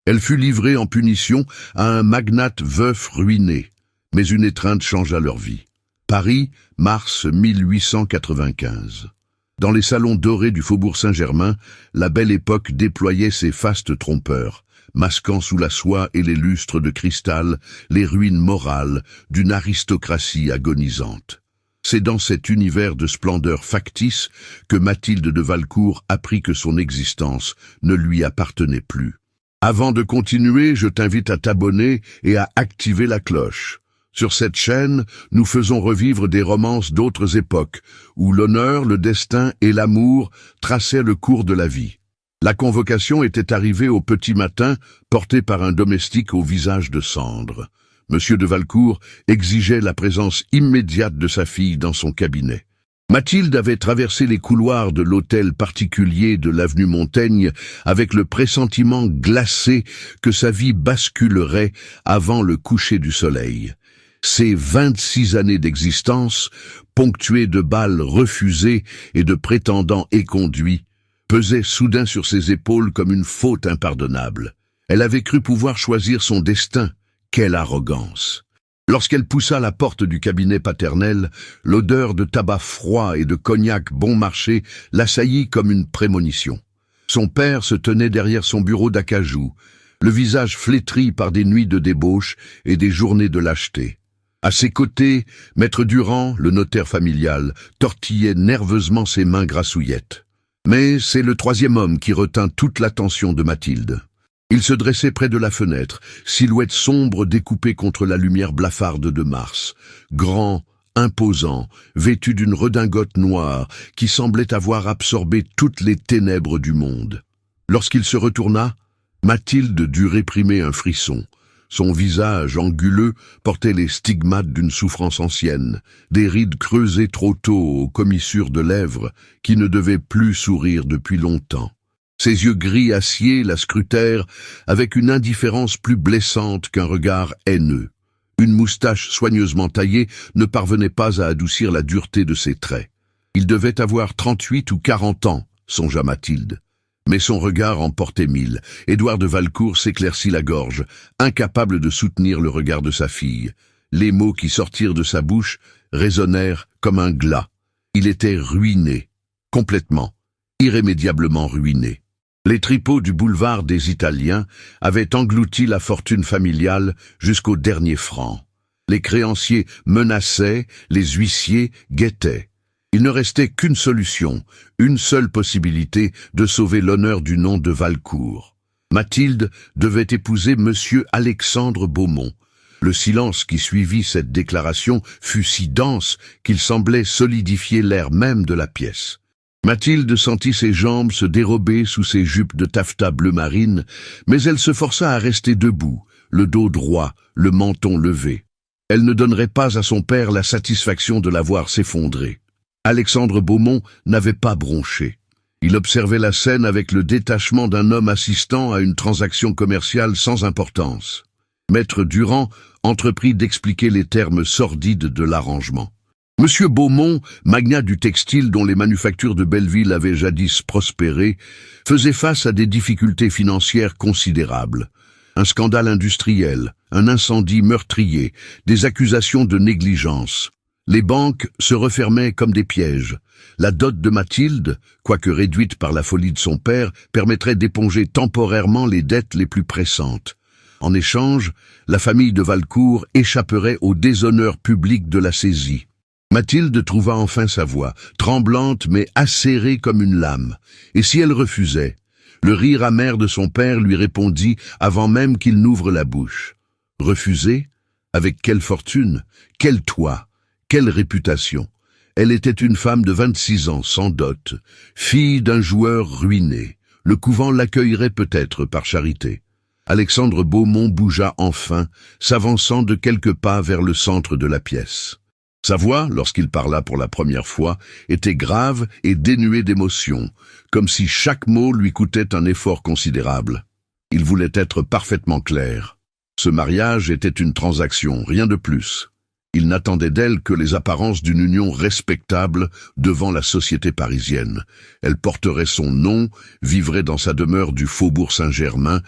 Elle fut livrée en punition à un magnate veuf ruiné, mais une étreinte changea leur vie. Paris, mars 1895. Dans les salons dorés du Faubourg Saint-Germain, la belle époque déployait ses fastes trompeurs, masquant sous la soie et les lustres de cristal les ruines morales d'une aristocratie agonisante. C'est dans cet univers de splendeur factice que Mathilde de Valcourt apprit que son existence ne lui appartenait plus. Avant de continuer, je t'invite à t'abonner et à activer la cloche. Sur cette chaîne, nous faisons revivre des romances d'autres époques, où l'honneur, le destin et l'amour traçaient le cours de la vie. La convocation était arrivée au petit matin, portée par un domestique au visage de cendre. Monsieur de Valcourt exigeait la présence immédiate de sa fille dans son cabinet. Mathilde avait traversé les couloirs de l'hôtel particulier de l'avenue Montaigne avec le pressentiment glacé que sa vie basculerait avant le coucher du soleil. Ses 26 années d'existence, ponctuées de balles refusées et de prétendants éconduits, pesaient soudain sur ses épaules comme une faute impardonnable. Elle avait cru pouvoir choisir son destin. Quelle arrogance! Lorsqu'elle poussa la porte du cabinet paternel, l'odeur de tabac froid et de cognac bon marché l'assaillit comme une prémonition. Son père se tenait derrière son bureau d'acajou, le visage flétri par des nuits de débauche et des journées de lâcheté. À ses côtés, Maître Durand, le notaire familial, tortillait nerveusement ses mains grassouillettes. Mais c'est le troisième homme qui retint toute l'attention de Mathilde. Il se dressait près de la fenêtre, silhouette sombre découpée contre la lumière blafarde de mars. Grand, imposant, vêtu d'une redingote noire qui semblait avoir absorbé toutes les ténèbres du monde. Lorsqu'il se retourna, Mathilde dut réprimer un frisson. Son visage anguleux portait les stigmates d'une souffrance ancienne, des rides creusées trop tôt aux commissures de lèvres qui ne devaient plus sourire depuis longtemps. Ses yeux gris acier la scrutèrent avec une indifférence plus blessante qu'un regard haineux. Une moustache soigneusement taillée ne parvenait pas à adoucir la dureté de ses traits. Il devait avoir 38 ou 40 ans, songea Mathilde. Mais son regard en portait 1000. Édouard de Valcourt s'éclaircit la gorge, incapable de soutenir le regard de sa fille. Les mots qui sortirent de sa bouche résonnèrent comme un glas. Il était ruiné, complètement, irrémédiablement ruiné. Les tripots du boulevard des Italiens avaient englouti la fortune familiale jusqu'au dernier franc. Les créanciers menaçaient, les huissiers guettaient. Il ne restait qu'une solution, une seule possibilité de sauver l'honneur du nom de Valcourt. Mathilde devait épouser monsieur Alexandre Beaumont. Le silence qui suivit cette déclaration fut si dense qu'il semblait solidifier l'air même de la pièce. Mathilde sentit ses jambes se dérober sous ses jupes de taffetas bleu marine, mais elle se força à rester debout, le dos droit, le menton levé. Elle ne donnerait pas à son père la satisfaction de la voir s'effondrer. Alexandre Beaumont n'avait pas bronché. Il observait la scène avec le détachement d'un homme assistant à une transaction commerciale sans importance. Maître Durand entreprit d'expliquer les termes sordides de l'arrangement. Monsieur Beaumont, magnat du textile dont les manufactures de Belleville avaient jadis prospéré, faisait face à des difficultés financières considérables. Un scandale industriel, un incendie meurtrier, des accusations de négligence. Les banques se refermaient comme des pièges. La dot de Mathilde, quoique réduite par la folie de son père, permettrait d'éponger temporairement les dettes les plus pressantes. En échange, la famille de Valcourt échapperait au déshonneur public de la saisie. Mathilde trouva enfin sa voix, tremblante mais acérée comme une lame. Et si elle refusait? Le rire amer de son père lui répondit avant même qu'il n'ouvre la bouche. Refuser? Avec quelle fortune? Quel toit? Quelle réputation? Elle était une femme de 26 ans, sans dot, fille d'un joueur ruiné. Le couvent l'accueillerait peut-être par charité. Alexandre Beaumont bougea enfin, s'avançant de quelques pas vers le centre de la pièce. Sa voix, lorsqu'il parla pour la première fois, était grave et dénuée d'émotion, comme si chaque mot lui coûtait un effort considérable. Il voulait être parfaitement clair. Ce mariage était une transaction, rien de plus. Il n'attendait d'elle que les apparences d'une union respectable devant la société parisienne. Elle porterait son nom, vivrait dans sa demeure du Faubourg Saint-Germain,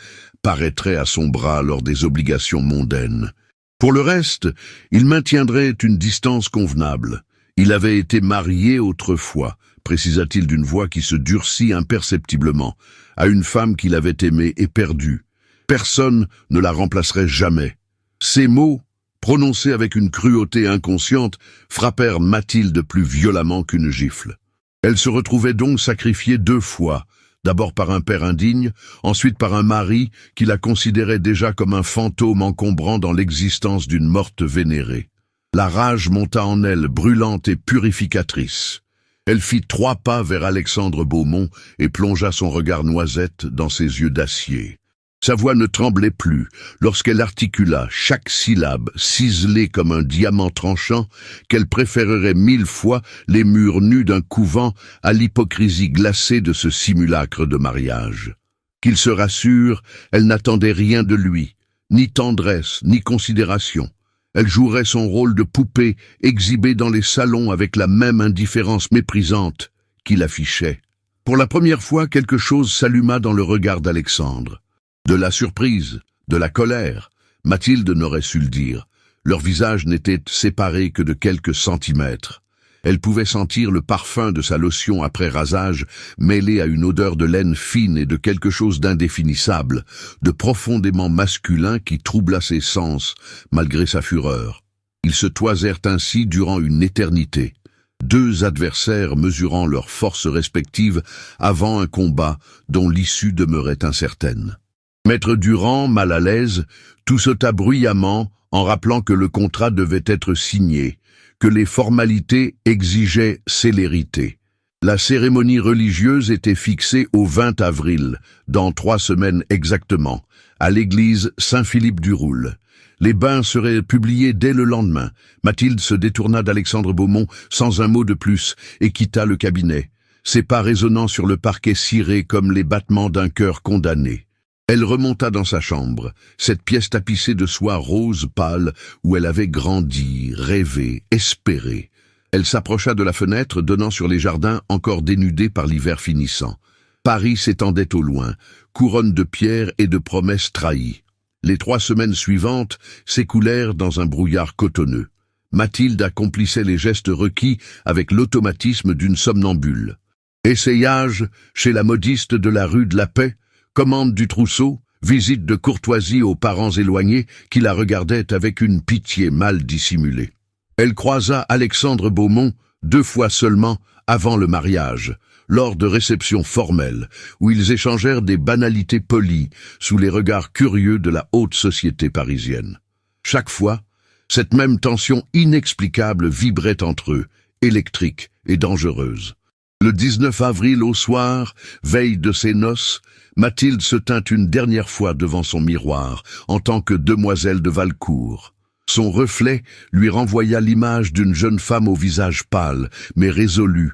paraîtrait à son bras lors des obligations mondaines. Pour le reste, il maintiendrait une distance convenable. Il avait été marié autrefois, précisa-t-il d'une voix qui se durcit imperceptiblement, à une femme qu'il avait aimée et perdue. Personne ne la remplacerait jamais. Ces mots, prononcés avec une cruauté inconsciente, frappèrent Mathilde plus violemment qu'une gifle. Elle se retrouvait donc sacrifiée 2 fois, d'abord par un père indigne, ensuite par un mari qui la considérait déjà comme un fantôme encombrant dans l'existence d'une morte vénérée. La rage monta en elle, brûlante et purificatrice. Elle fit 3 pas vers Alexandre Beaumont et plongea son regard noisette dans ses yeux d'acier. Sa voix ne tremblait plus lorsqu'elle articula chaque syllabe ciselée comme un diamant tranchant qu'elle préférerait 1000 fois les murs nus d'un couvent à l'hypocrisie glacée de ce simulacre de mariage. Qu'il se rassure, elle n'attendait rien de lui, ni tendresse, ni considération. Elle jouerait son rôle de poupée exhibée dans les salons avec la même indifférence méprisante qu'il affichait. Pour la première fois, quelque chose s'alluma dans le regard d'Alexandre. De la surprise, de la colère, Mathilde n'aurait su le dire. Leurs visages n'étaient séparés que de quelques centimètres. Elle pouvait sentir le parfum de sa lotion après rasage, mêlé à une odeur de laine fine et de quelque chose d'indéfinissable, de profondément masculin qui troubla ses sens, malgré sa fureur. Ils se toisèrent ainsi durant une éternité. 2 adversaires mesurant leurs forces respectives avant un combat dont l'issue demeurait incertaine. Maître Durand, mal à l'aise, toussota bruyamment en rappelant que le contrat devait être signé, que les formalités exigeaient célérité. La cérémonie religieuse était fixée au 20 avril, dans 3 semaines exactement, à l'église Saint-Philippe-du-Roule. Les bains seraient publiés dès le lendemain. Mathilde se détourna d'Alexandre Beaumont sans un mot de plus et quitta le cabinet, ses pas résonnant sur le parquet ciré comme les battements d'un cœur condamné. Elle remonta dans sa chambre, cette pièce tapissée de soie rose pâle où elle avait grandi, rêvé, espéré. Elle s'approcha de la fenêtre donnant sur les jardins encore dénudés par l'hiver finissant. Paris s'étendait au loin, couronne de pierres et de promesses trahies. Les 3 semaines suivantes s'écoulèrent dans un brouillard cotonneux. Mathilde accomplissait les gestes requis avec l'automatisme d'une somnambule. Essayage chez la modiste de la rue de la Paix, commande du trousseau, visite de courtoisie aux parents éloignés qui la regardaient avec une pitié mal dissimulée. Elle croisa Alexandre Beaumont 2 fois seulement avant le mariage, lors de réceptions formelles, où ils échangèrent des banalités polies sous les regards curieux de la haute société parisienne. Chaque fois, cette même tension inexplicable vibrait entre eux, électrique et dangereuse. Le 19 avril au soir, veille de ses noces, Mathilde se tint une dernière fois devant son miroir, en tant que demoiselle de Valcourt. Son reflet lui renvoya l'image d'une jeune femme au visage pâle, mais résolu,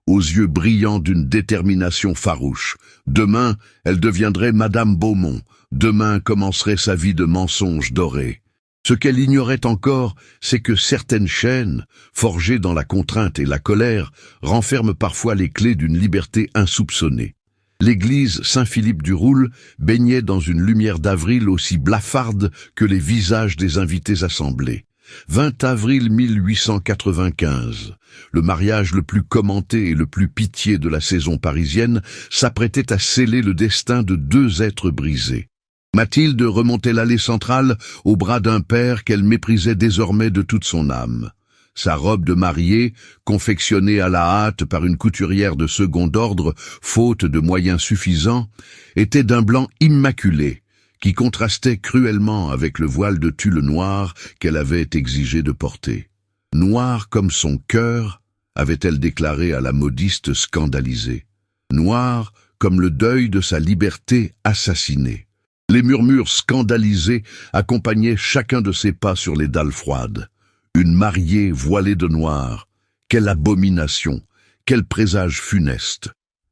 aux yeux brillants d'une détermination farouche. Demain, elle deviendrait Madame Beaumont. Demain commencerait sa vie de mensonge doré. Ce qu'elle ignorait encore, c'est que certaines chaînes, forgées dans la contrainte et la colère, renferment parfois les clés d'une liberté insoupçonnée. L'église Saint-Philippe-du-Roule baignait dans une lumière d'avril aussi blafarde que les visages des invités assemblés. 20 avril 1895, le mariage le plus commenté et le plus pitié de la saison parisienne s'apprêtait à sceller le destin de 2 êtres brisés. Mathilde remontait l'allée centrale au bras d'un père qu'elle méprisait désormais de toute son âme. Sa robe de mariée, confectionnée à la hâte par une couturière de second ordre, faute de moyens suffisants, était d'un blanc immaculé, qui contrastait cruellement avec le voile de tulle noir qu'elle avait exigé de porter. Noir comme son cœur, avait-elle déclaré à la modiste scandalisée. Noir comme le deuil de sa liberté assassinée. Les murmures scandalisés accompagnaient chacun de ses pas sur les dalles froides. Une mariée voilée de noir. Quelle abomination, quel présage funeste.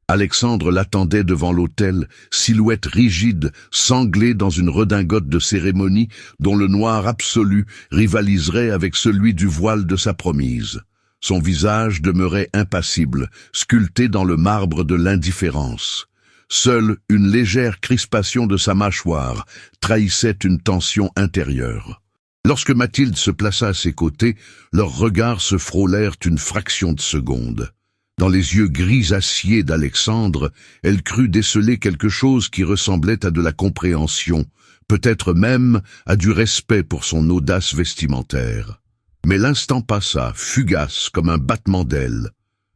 Alexandre l'attendait devant l'autel, silhouette rigide, sanglée dans une redingote de cérémonie dont le noir absolu rivaliserait avec celui du voile de sa promise. Son visage demeurait impassible, sculpté dans le marbre de l'indifférence. Seule une légère crispation de sa mâchoire trahissait une tension intérieure. Lorsque Mathilde se plaça à ses côtés, leurs regards se frôlèrent une fraction de seconde. Dans les yeux gris acier d'Alexandre, elle crut déceler quelque chose qui ressemblait à de la compréhension, peut-être même à du respect pour son audace vestimentaire. Mais l'instant passa, fugace comme un battement d'ailes.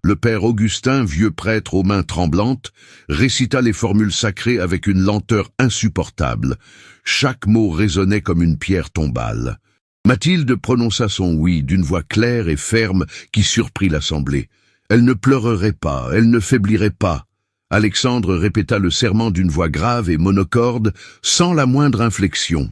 Le père Augustin, vieux prêtre aux mains tremblantes, récita les formules sacrées avec une lenteur insupportable. Chaque mot résonnait comme une pierre tombale. Mathilde prononça son oui d'une voix claire et ferme qui surprit l'assemblée. Elle ne pleurerait pas, elle ne faiblirait pas. Alexandre répéta le serment d'une voix grave et monocorde, sans la moindre inflexion.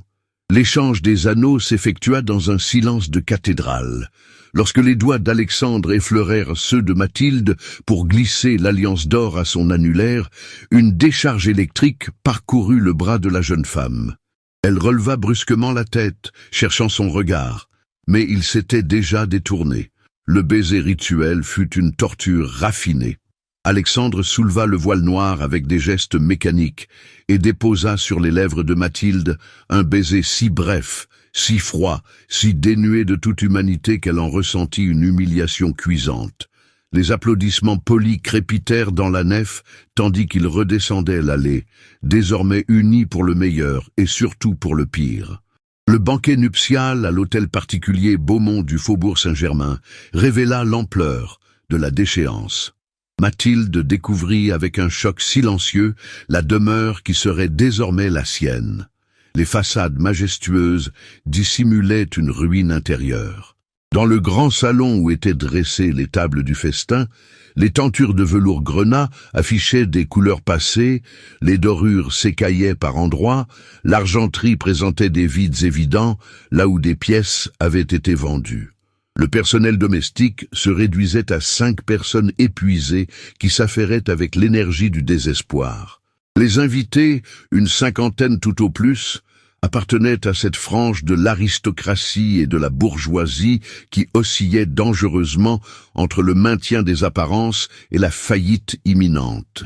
L'échange des anneaux s'effectua dans un silence de cathédrale. Lorsque les doigts d'Alexandre effleurèrent ceux de Mathilde pour glisser l'alliance d'or à son annulaire, une décharge électrique parcourut le bras de la jeune femme. Elle releva brusquement la tête, cherchant son regard, mais il s'était déjà détourné. Le baiser rituel fut une torture raffinée. Alexandre souleva le voile noir avec des gestes mécaniques et déposa sur les lèvres de Mathilde un baiser si bref, si froid, si dénué de toute humanité qu'elle en ressentit une humiliation cuisante. Les applaudissements polis crépitèrent dans la nef, tandis qu'ils redescendaient l'allée, désormais unis pour le meilleur et surtout pour le pire. Le banquet nuptial à l'hôtel particulier Beaumont du Faubourg Saint-Germain révéla l'ampleur de la déchéance. Mathilde découvrit avec un choc silencieux la demeure qui serait désormais la sienne. Les façades majestueuses dissimulaient une ruine intérieure. Dans le grand salon où étaient dressées les tables du festin, les tentures de velours grenat affichaient des couleurs passées, les dorures s'écaillaient par endroits, l'argenterie présentait des vides évidents, là où des pièces avaient été vendues. Le personnel domestique se réduisait à 5 personnes épuisées qui s'affairaient avec l'énergie du désespoir. Les invités, une cinquantaine tout au plus, appartenaient à cette frange de l'aristocratie et de la bourgeoisie qui oscillait dangereusement entre le maintien des apparences et la faillite imminente.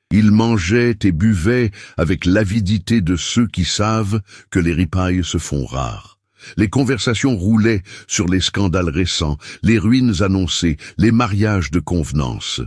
Ils mangeaient et buvaient avec l'avidité de ceux qui savent que les ripailles se font rares. Les conversations roulaient sur les scandales récents, les ruines annoncées, les mariages de convenance.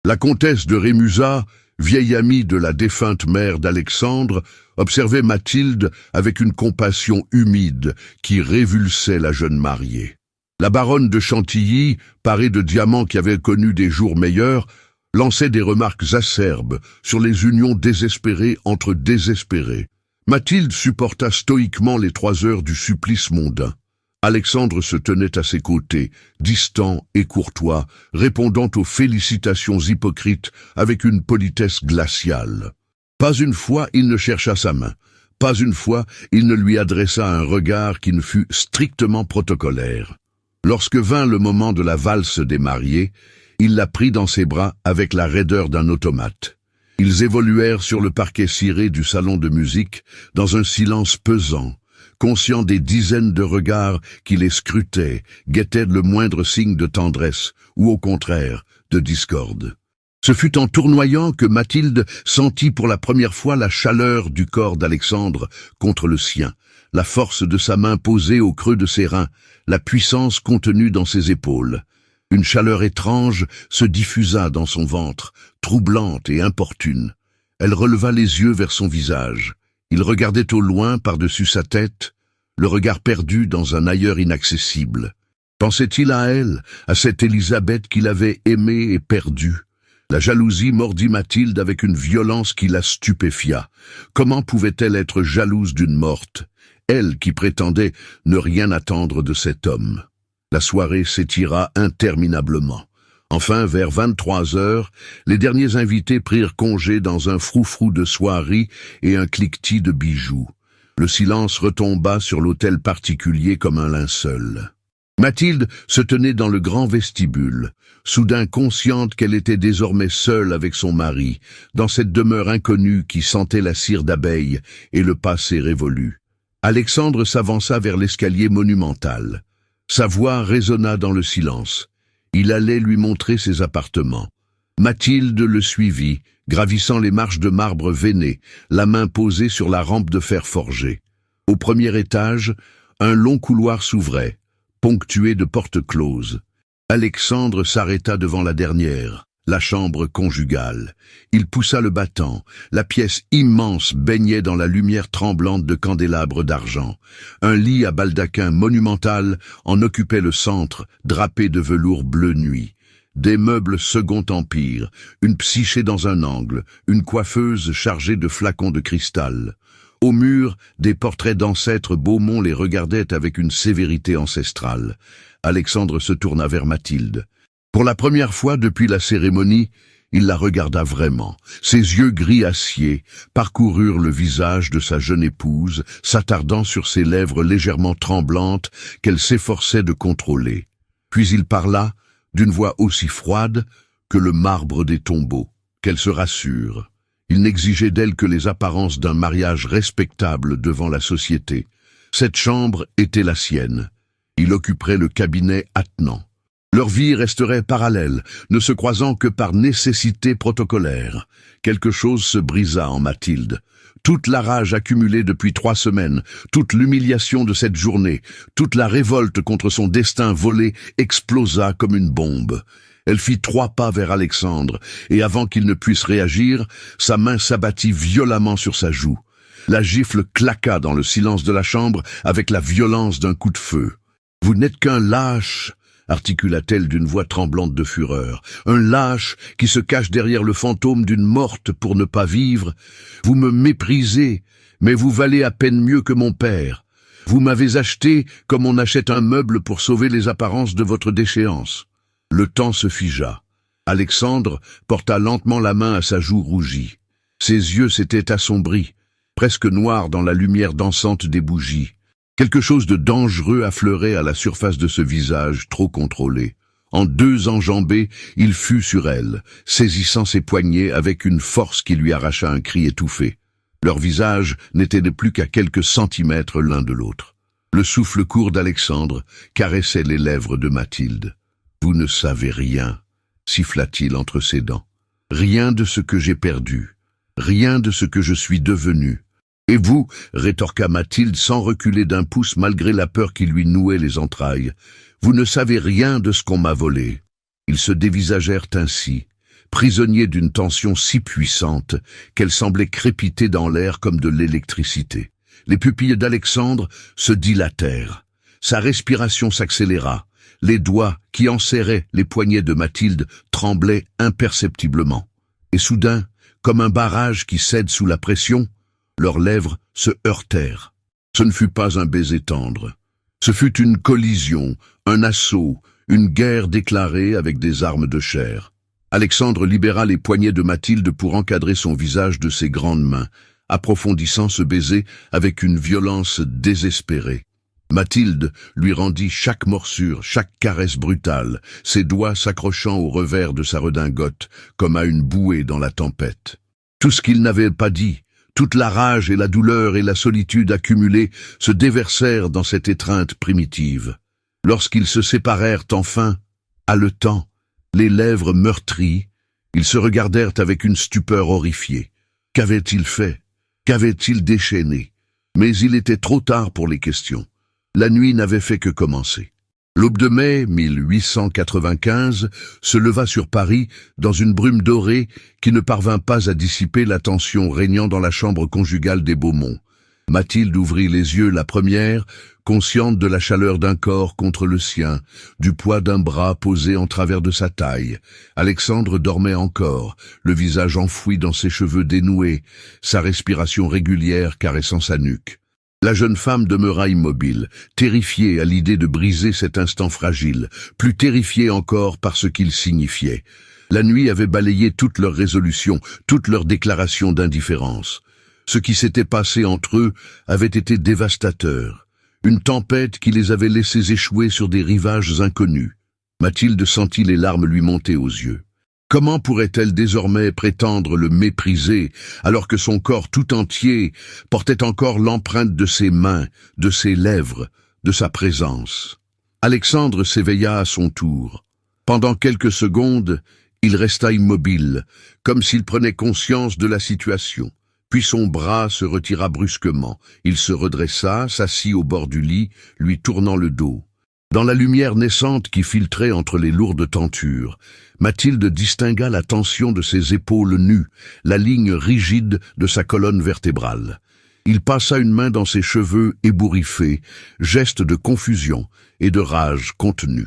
La comtesse de Rémusat, vieille amie de la défunte mère d'Alexandre, observait Mathilde avec une compassion humide qui révulsait la jeune mariée. La baronne de Chantilly, parée de diamants qui avaient connu des jours meilleurs, lançait des remarques acerbes sur les unions désespérées entre désespérés. Mathilde supporta stoïquement les 3 heures du supplice mondain. Alexandre se tenait à ses côtés, distant et courtois, répondant aux félicitations hypocrites avec une politesse glaciale. Pas une fois il ne chercha sa main, pas une fois il ne lui adressa un regard qui ne fût strictement protocolaire. Lorsque vint le moment de la valse des mariés, il la prit dans ses bras avec la raideur d'un automate. Ils évoluèrent sur le parquet ciré du salon de musique dans un silence pesant, conscients des dizaines de regards qui les scrutaient, guettaient le moindre signe de tendresse ou au contraire de discorde. Ce fut en tournoyant que Mathilde sentit pour la première fois la chaleur du corps d'Alexandre contre le sien, la force de sa main posée au creux de ses reins, la puissance contenue dans ses épaules. Une chaleur étrange se diffusa dans son ventre, troublante et importune. Elle releva les yeux vers son visage. Il regardait au loin par-dessus sa tête, le regard perdu dans un ailleurs inaccessible. Pensait-il à elle, à cette Élisabeth qu'il avait aimée et perdue? La jalousie mordit Mathilde avec une violence qui la stupéfia. Comment pouvait-elle être jalouse d'une morte, elle qui prétendait ne rien attendre de cet homme? La soirée s'étira interminablement. Enfin, vers 23 heures, les derniers invités prirent congé dans un froufrou de soierie et un cliquetis de bijoux. Le silence retomba sur l'hôtel particulier comme un linceul. Mathilde se tenait dans le grand vestibule, soudain consciente qu'elle était désormais seule avec son mari, dans cette demeure inconnue qui sentait la cire d'abeille et le passé révolu. Alexandre s'avança vers l'escalier monumental. Sa voix résonna dans le silence. Il allait lui montrer ses appartements. Mathilde le suivit, gravissant les marches de marbre veiné, la main posée sur la rampe de fer forgé. Au premier étage, un long couloir s'ouvrait, ponctué de portes closes. Alexandre s'arrêta devant la dernière, la chambre conjugale. Il poussa le battant. La pièce immense baignait dans la lumière tremblante de candélabres d'argent. Un lit à baldaquin monumental en occupait le centre, drapé de velours bleu nuit. Des meubles Second Empire, une psyché dans un angle, une coiffeuse chargée de flacons de cristal. Au mur, des portraits d'ancêtres Beaumont les regardaient avec une sévérité ancestrale. Alexandre se tourna vers Mathilde. Pour la première fois depuis la cérémonie, il la regarda vraiment. Ses yeux gris acier parcoururent le visage de sa jeune épouse, s'attardant sur ses lèvres légèrement tremblantes qu'elle s'efforçait de contrôler. Puis il parla, d'une voix aussi froide que le marbre des tombeaux. Qu'elle se rassure. Il n'exigeait d'elle que les apparences d'un mariage respectable devant la société. Cette chambre était la sienne. Il occuperait le cabinet attenant. Leur vie resterait parallèle, ne se croisant que par nécessité protocolaire. Quelque chose se brisa en Mathilde. Toute la rage accumulée depuis 3 semaines, toute l'humiliation de cette journée, toute la révolte contre son destin volé explosa comme une bombe. Elle fit 3 pas vers Alexandre, et avant qu'il ne puisse réagir, sa main s'abattit violemment sur sa joue. La gifle claqua dans le silence de la chambre avec la violence d'un coup de feu. « Vous n'êtes qu'un lâche !» articula-t-elle d'une voix tremblante de fureur. « Un lâche qui se cache derrière le fantôme d'une morte pour ne pas vivre. Vous me méprisez, mais vous valez à peine mieux que mon père. Vous m'avez acheté comme on achète un meuble pour sauver les apparences de votre déchéance. » Le temps se figea. Alexandre porta lentement la main à sa joue rougie. Ses yeux s'étaient assombris, presque noirs dans la lumière dansante des bougies. Quelque chose de dangereux affleurait à la surface de ce visage trop contrôlé. En 2 enjambées, il fut sur elle, saisissant ses poignets avec une force qui lui arracha un cri étouffé. Leurs visages n'étaient plus qu'à quelques centimètres l'un de l'autre. Le souffle court d'Alexandre caressait les lèvres de Mathilde. « Vous ne savez rien », siffla-t-il entre ses dents. « Rien de ce que j'ai perdu, rien de ce que je suis devenu. » « Et vous, rétorqua Mathilde sans reculer d'un pouce malgré la peur qui lui nouait les entrailles, vous ne savez rien de ce qu'on m'a volé. » Ils se dévisagèrent ainsi, prisonniers d'une tension si puissante qu'elle semblait crépiter dans l'air comme de l'électricité. Les pupilles d'Alexandre se dilatèrent. Sa respiration s'accéléra. Les doigts qui enserraient les poignets de Mathilde tremblaient imperceptiblement. Et soudain, comme un barrage qui cède sous la pression, leurs lèvres se heurtèrent. Ce ne fut pas un baiser tendre. Ce fut une collision, un assaut, une guerre déclarée avec des armes de chair. Alexandre libéra les poignets de Mathilde pour encadrer son visage de ses grandes mains, approfondissant ce baiser avec une violence désespérée. Mathilde lui rendit chaque morsure, chaque caresse brutale, ses doigts s'accrochant au revers de sa redingote, comme à une bouée dans la tempête. Tout ce qu'il n'avait pas dit, toute la rage et la douleur et la solitude accumulées se déversèrent dans cette étreinte primitive. Lorsqu'ils se séparèrent enfin, haletants, les lèvres meurtries, ils se regardèrent avec une stupeur horrifiée. Qu'avait-il fait? Qu'avait-il déchaîné? Mais il était trop tard pour les questions. La nuit n'avait fait que commencer. L'aube de mai 1895 se leva sur Paris dans une brume dorée qui ne parvint pas à dissiper la tension régnant dans la chambre conjugale des Beaumont. Mathilde ouvrit les yeux la première, consciente de la chaleur d'un corps contre le sien, du poids d'un bras posé en travers de sa taille. Alexandre dormait encore, le visage enfoui dans ses cheveux dénoués, sa respiration régulière caressant sa nuque. La jeune femme demeura immobile, terrifiée à l'idée de briser cet instant fragile, plus terrifiée encore par ce qu'il signifiait. La nuit avait balayé toutes leurs résolutions, toutes leurs déclarations d'indifférence. Ce qui s'était passé entre eux avait été dévastateur, une tempête qui les avait laissés échouer sur des rivages inconnus. Mathilde sentit les larmes lui monter aux yeux. Comment pourrait-elle désormais prétendre le mépriser, alors que son corps tout entier portait encore l'empreinte de ses mains, de ses lèvres, de sa présence? Alexandre s'éveilla à son tour. Pendant quelques secondes, Il resta immobile, comme s'il prenait conscience de la situation. Puis son bras se retira brusquement. Il se redressa, s'assit au bord du lit, lui tournant le dos. Dans la lumière naissante qui filtrait entre les lourdes tentures, Mathilde distingua la tension de ses épaules nues, la ligne rigide de sa colonne vertébrale. Il passa une main dans ses cheveux ébouriffés, geste de confusion et de rage contenue.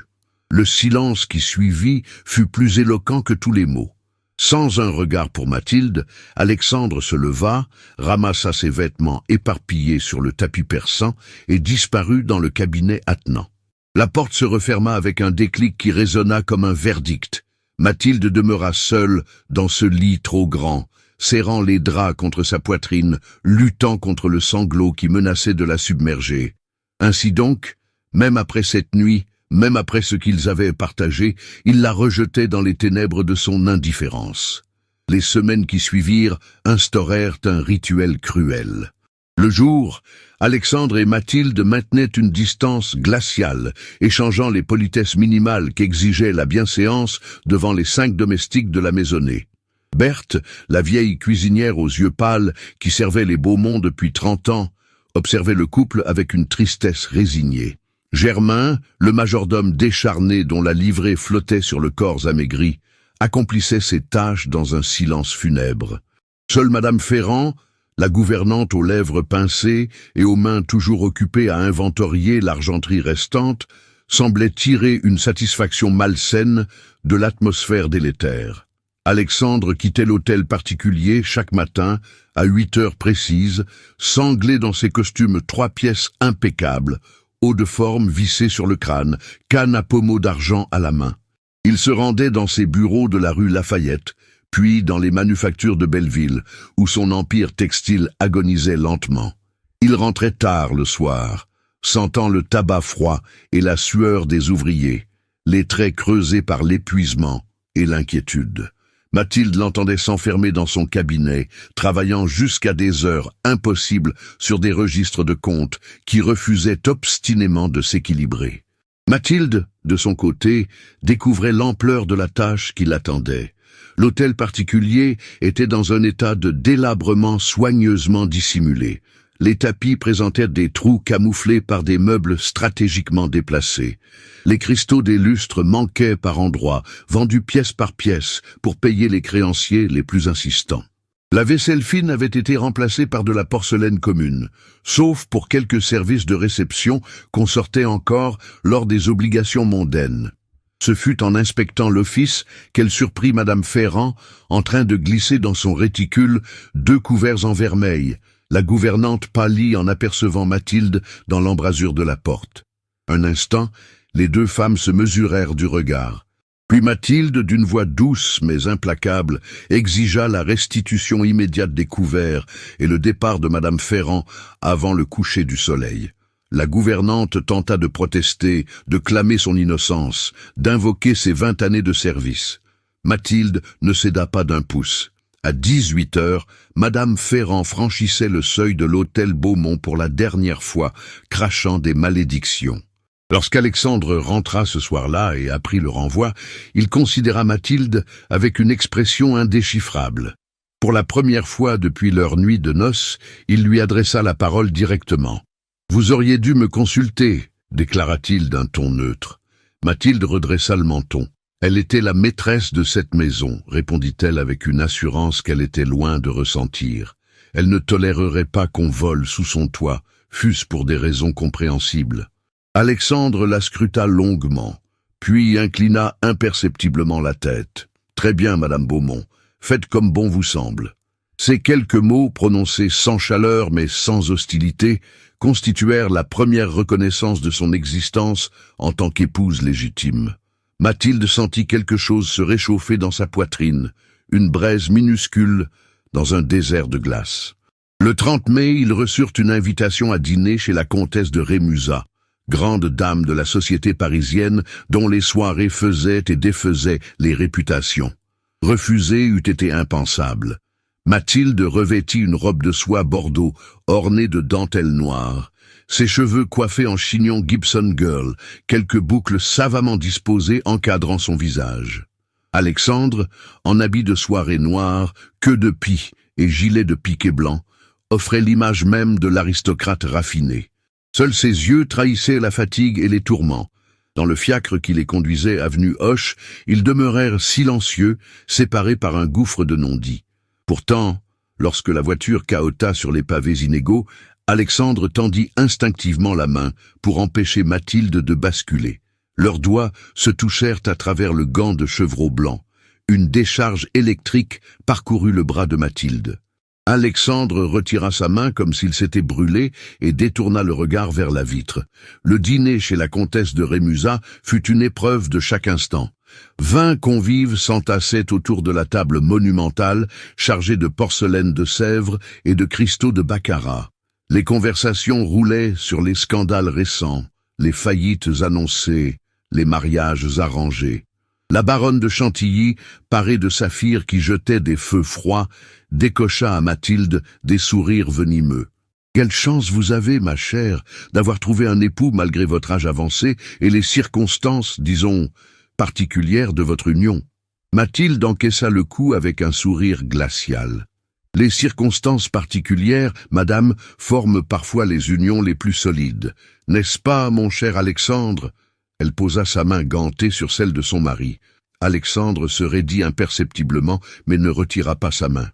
Le silence qui suivit fut plus éloquent que tous les mots. Sans un regard pour Mathilde, Alexandre se leva, ramassa ses vêtements éparpillés sur le tapis persan et disparut dans le cabinet attenant. La porte se referma avec un déclic qui résonna comme un verdict. Mathilde demeura seule dans ce lit trop grand, serrant les draps contre sa poitrine, luttant contre le sanglot qui menaçait de la submerger. Ainsi donc, même après cette nuit, même après ce qu'ils avaient partagé, il la rejetait dans les ténèbres de son indifférence. Les semaines qui suivirent instaurèrent un rituel cruel. Le jour, Alexandre et Mathilde maintenaient une distance glaciale, échangeant les politesses minimales qu'exigeait la bienséance devant les 5 domestiques de la maisonnée. Berthe, la vieille cuisinière aux yeux pâles qui servait les Beaumont depuis 30 ans, observait le couple avec une tristesse résignée. Germain, le majordome décharné dont la livrée flottait sur le corps amaigri, accomplissait ses tâches dans un silence funèbre. Seule Madame Ferrand, la gouvernante aux lèvres pincées et aux mains toujours occupées à inventorier l'argenterie restante, semblait tirer une satisfaction malsaine de l'atmosphère délétère. Alexandre quittait l'hôtel particulier chaque matin, à 8 heures précises, sanglé dans ses costumes 3 pièces impeccables, haut de forme vissé sur le crâne, canne à pommeau d'argent à la main. Il se rendait dans ses bureaux de la rue Lafayette, puis dans les manufactures de Belleville, où son empire textile agonisait lentement. Il rentrait tard le soir, sentant le tabac froid et la sueur des ouvriers, les traits creusés par l'épuisement et l'inquiétude. Mathilde l'entendait s'enfermer dans son cabinet, travaillant jusqu'à des heures impossibles sur des registres de comptes qui refusaient obstinément de s'équilibrer. Mathilde, de son côté, découvrait l'ampleur de la tâche qui l'attendait. L'hôtel particulier était dans un état de délabrement soigneusement dissimulé. Les tapis présentaient des trous camouflés par des meubles stratégiquement déplacés. Les cristaux des lustres manquaient par endroits, vendus pièce par pièce pour payer les créanciers les plus insistants. La vaisselle fine avait été remplacée par de la porcelaine commune, sauf pour quelques services de réception qu'on sortait encore lors des obligations mondaines. Ce fut en inspectant l'office qu'elle surprit Madame Ferrand en train de glisser dans son réticule 2 couverts en vermeil. La gouvernante pâlit en apercevant Mathilde dans l'embrasure de la porte. Un instant, les 2 femmes se mesurèrent du regard. Puis Mathilde, d'une voix douce mais implacable, exigea la restitution immédiate des couverts et le départ de Madame Ferrand avant le coucher du soleil. La gouvernante tenta de protester, de clamer son innocence, d'invoquer ses 20 années de service. Mathilde ne céda pas d'un pouce. À 18 heures, Madame Ferrand franchissait le seuil de l'hôtel Beaumont pour la dernière fois, crachant des malédictions. Lorsqu'Alexandre rentra ce soir-là et apprit le renvoi, il considéra Mathilde avec une expression indéchiffrable. Pour la première fois depuis leur nuit de noces, il lui adressa la parole directement. « Vous auriez dû me consulter », déclara-t-il d'un ton neutre. Mathilde redressa le menton. Elle était la maîtresse de cette maison, répondit-elle avec une assurance qu'elle était loin de ressentir. Elle ne tolérerait pas qu'on vole sous son toit, fût-ce pour des raisons compréhensibles. Alexandre la scruta longuement, puis inclina imperceptiblement la tête. « Très bien, Madame Beaumont, faites comme bon vous semble. » Ces quelques mots, prononcés sans chaleur mais sans hostilité, constituèrent la première reconnaissance de son existence en tant qu'épouse légitime. Mathilde sentit quelque chose se réchauffer dans sa poitrine, une braise minuscule dans un désert de glace. Le 30 mai, ils reçurent une invitation à dîner chez la comtesse de Rémusat, grande dame de la société parisienne dont les soirées faisaient et défaisaient les réputations. Refuser eût été impensable. Mathilde revêtit une robe de soie bordeaux ornée de dentelles noires, ses cheveux coiffés en chignon Gibson Girl, quelques boucles savamment disposées encadrant son visage. Alexandre, en habit de soirée noire, queue de pie et gilet de piqué blanc, offrait l'image même de l'aristocrate raffiné. Seuls ses yeux trahissaient la fatigue et les tourments. Dans le fiacre qui les conduisait avenue Hoche, ils demeurèrent silencieux, séparés par un gouffre de non-dits. Pourtant, lorsque la voiture cahota sur les pavés inégaux, Alexandre tendit instinctivement la main pour empêcher Mathilde de basculer. Leurs doigts se touchèrent à travers le gant de chevreau blanc. Une décharge électrique parcourut le bras de Mathilde. Alexandre retira sa main comme s'il s'était brûlé et détourna le regard vers la vitre. Le dîner chez la comtesse de Rémusat fut une épreuve de chaque instant. 20 convives s'entassaient autour de la table monumentale chargée de porcelaine de Sèvres et de cristaux de baccarat. Les conversations roulaient sur les scandales récents, les faillites annoncées, les mariages arrangés. La baronne de Chantilly, parée de saphirs qui jetaient des feux froids, décocha à Mathilde des sourires venimeux. « Quelle chance vous avez, ma chère, d'avoir trouvé un époux malgré votre âge avancé et les circonstances, disons, particulières de votre union. » Mathilde encaissa le coup avec un sourire glacial. « Les circonstances particulières, madame, forment parfois les unions les plus solides. N'est-ce pas, mon cher Alexandre ?» Elle posa sa main gantée sur celle de son mari. Alexandre se raidit imperceptiblement, mais ne retira pas sa main.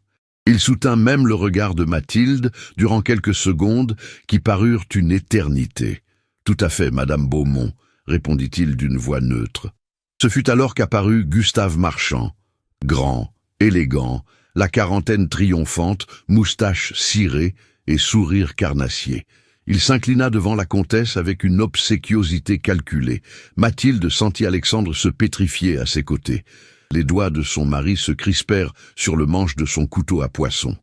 Il soutint même le regard de Mathilde durant quelques secondes qui parurent une éternité. « Tout à fait, madame Beaumont », répondit-il d'une voix neutre. Ce fut alors qu'apparut Gustave Marchand. Grand, élégant, la quarantaine triomphante, moustache cirée et sourire carnassier. Il s'inclina devant la comtesse avec une obséquiosité calculée. Mathilde sentit Alexandre se pétrifier à ses côtés. Les doigts de son mari se crispèrent sur le manche de son couteau à poisson.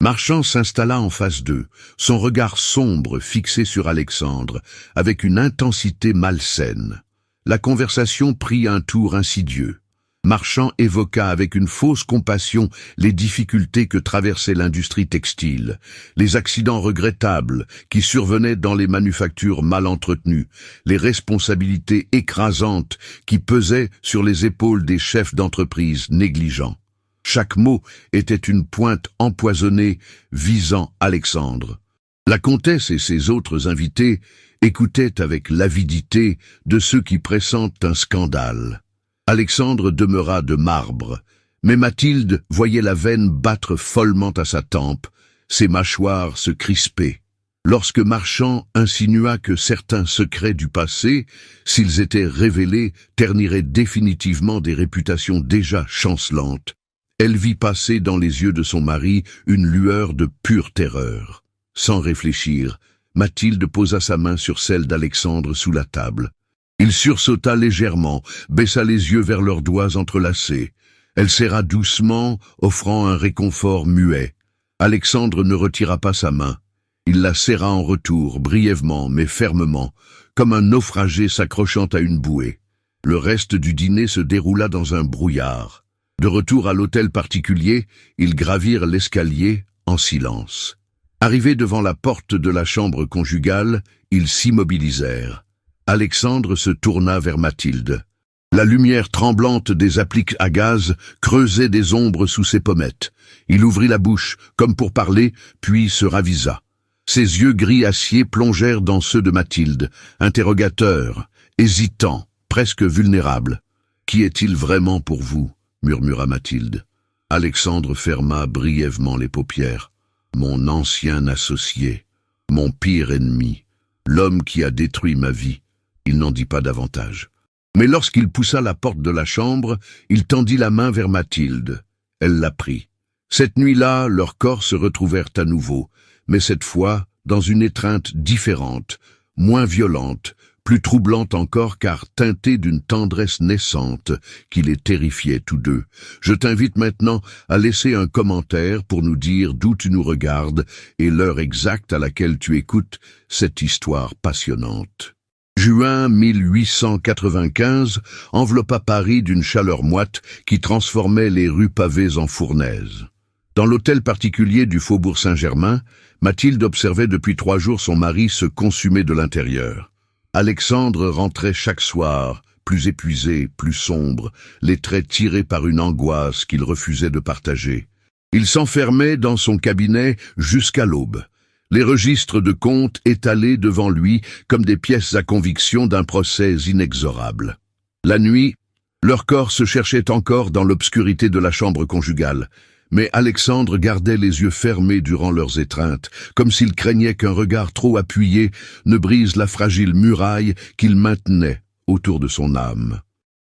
Marchand s'installa en face d'eux, son regard sombre fixé sur Alexandre, avec une intensité malsaine. La conversation prit un tour insidieux. Marchand évoqua avec une fausse compassion les difficultés que traversait l'industrie textile, les accidents regrettables qui survenaient dans les manufactures mal entretenues, les responsabilités écrasantes qui pesaient sur les épaules des chefs d'entreprise négligents. Chaque mot était une pointe empoisonnée visant Alexandre. La comtesse et ses autres invités écoutaient avec l'avidité de ceux qui pressentent un scandale. Alexandre demeura de marbre, mais Mathilde voyait la veine battre follement à sa tempe, ses mâchoires se crisper. Lorsque Marchand insinua que certains secrets du passé, s'ils étaient révélés, terniraient définitivement des réputations déjà chancelantes, elle vit passer dans les yeux de son mari une lueur de pure terreur. Sans réfléchir, Mathilde posa sa main sur celle d'Alexandre sous la table. Il sursauta légèrement, baissa les yeux vers leurs doigts entrelacés. Elle serra doucement, offrant un réconfort muet. Alexandre ne retira pas sa main. Il la serra en retour, brièvement mais fermement, comme un naufragé s'accrochant à une bouée. Le reste du dîner se déroula dans un brouillard. De retour à l'hôtel particulier, ils gravirent l'escalier en silence. Arrivés devant la porte de la chambre conjugale, ils s'immobilisèrent. Alexandre se tourna vers Mathilde. La lumière tremblante des appliques à gaz creusait des ombres sous ses pommettes. Il ouvrit la bouche, comme pour parler, puis se ravisa. Ses yeux gris acier plongèrent dans ceux de Mathilde, interrogateurs, hésitants, presque vulnérables. « Qui est-il vraiment pour vous ?» murmura Mathilde. Alexandre ferma brièvement les paupières. « Mon ancien associé, mon pire ennemi, l'homme qui a détruit ma vie. » Il n'en dit pas davantage. Mais lorsqu'il poussa la porte de la chambre, il tendit la main vers Mathilde. Elle la prit. Cette nuit-là, leurs corps se retrouvèrent à nouveau, mais cette fois dans une étreinte différente, moins violente, plus troublante encore car teintée d'une tendresse naissante qui les terrifiait tous deux. Je t'invite maintenant à laisser un commentaire pour nous dire d'où tu nous regardes et l'heure exacte à laquelle tu écoutes cette histoire passionnante. Juin 1895 enveloppa Paris d'une chaleur moite qui transformait les rues pavées en fournaises. Dans l'hôtel particulier du Faubourg Saint-Germain, Mathilde observait depuis 3 jours son mari se consumer de l'intérieur. Alexandre rentrait chaque soir, plus épuisé, plus sombre, les traits tirés par une angoisse qu'il refusait de partager. Il s'enfermait dans son cabinet jusqu'à l'aube, les registres de comptes étalés devant lui comme des pièces à conviction d'un procès inexorable. La nuit, leur corps se cherchait encore dans l'obscurité de la chambre conjugale, mais Alexandre gardait les yeux fermés durant leurs étreintes, comme s'il craignait qu'un regard trop appuyé ne brise la fragile muraille qu'il maintenait autour de son âme.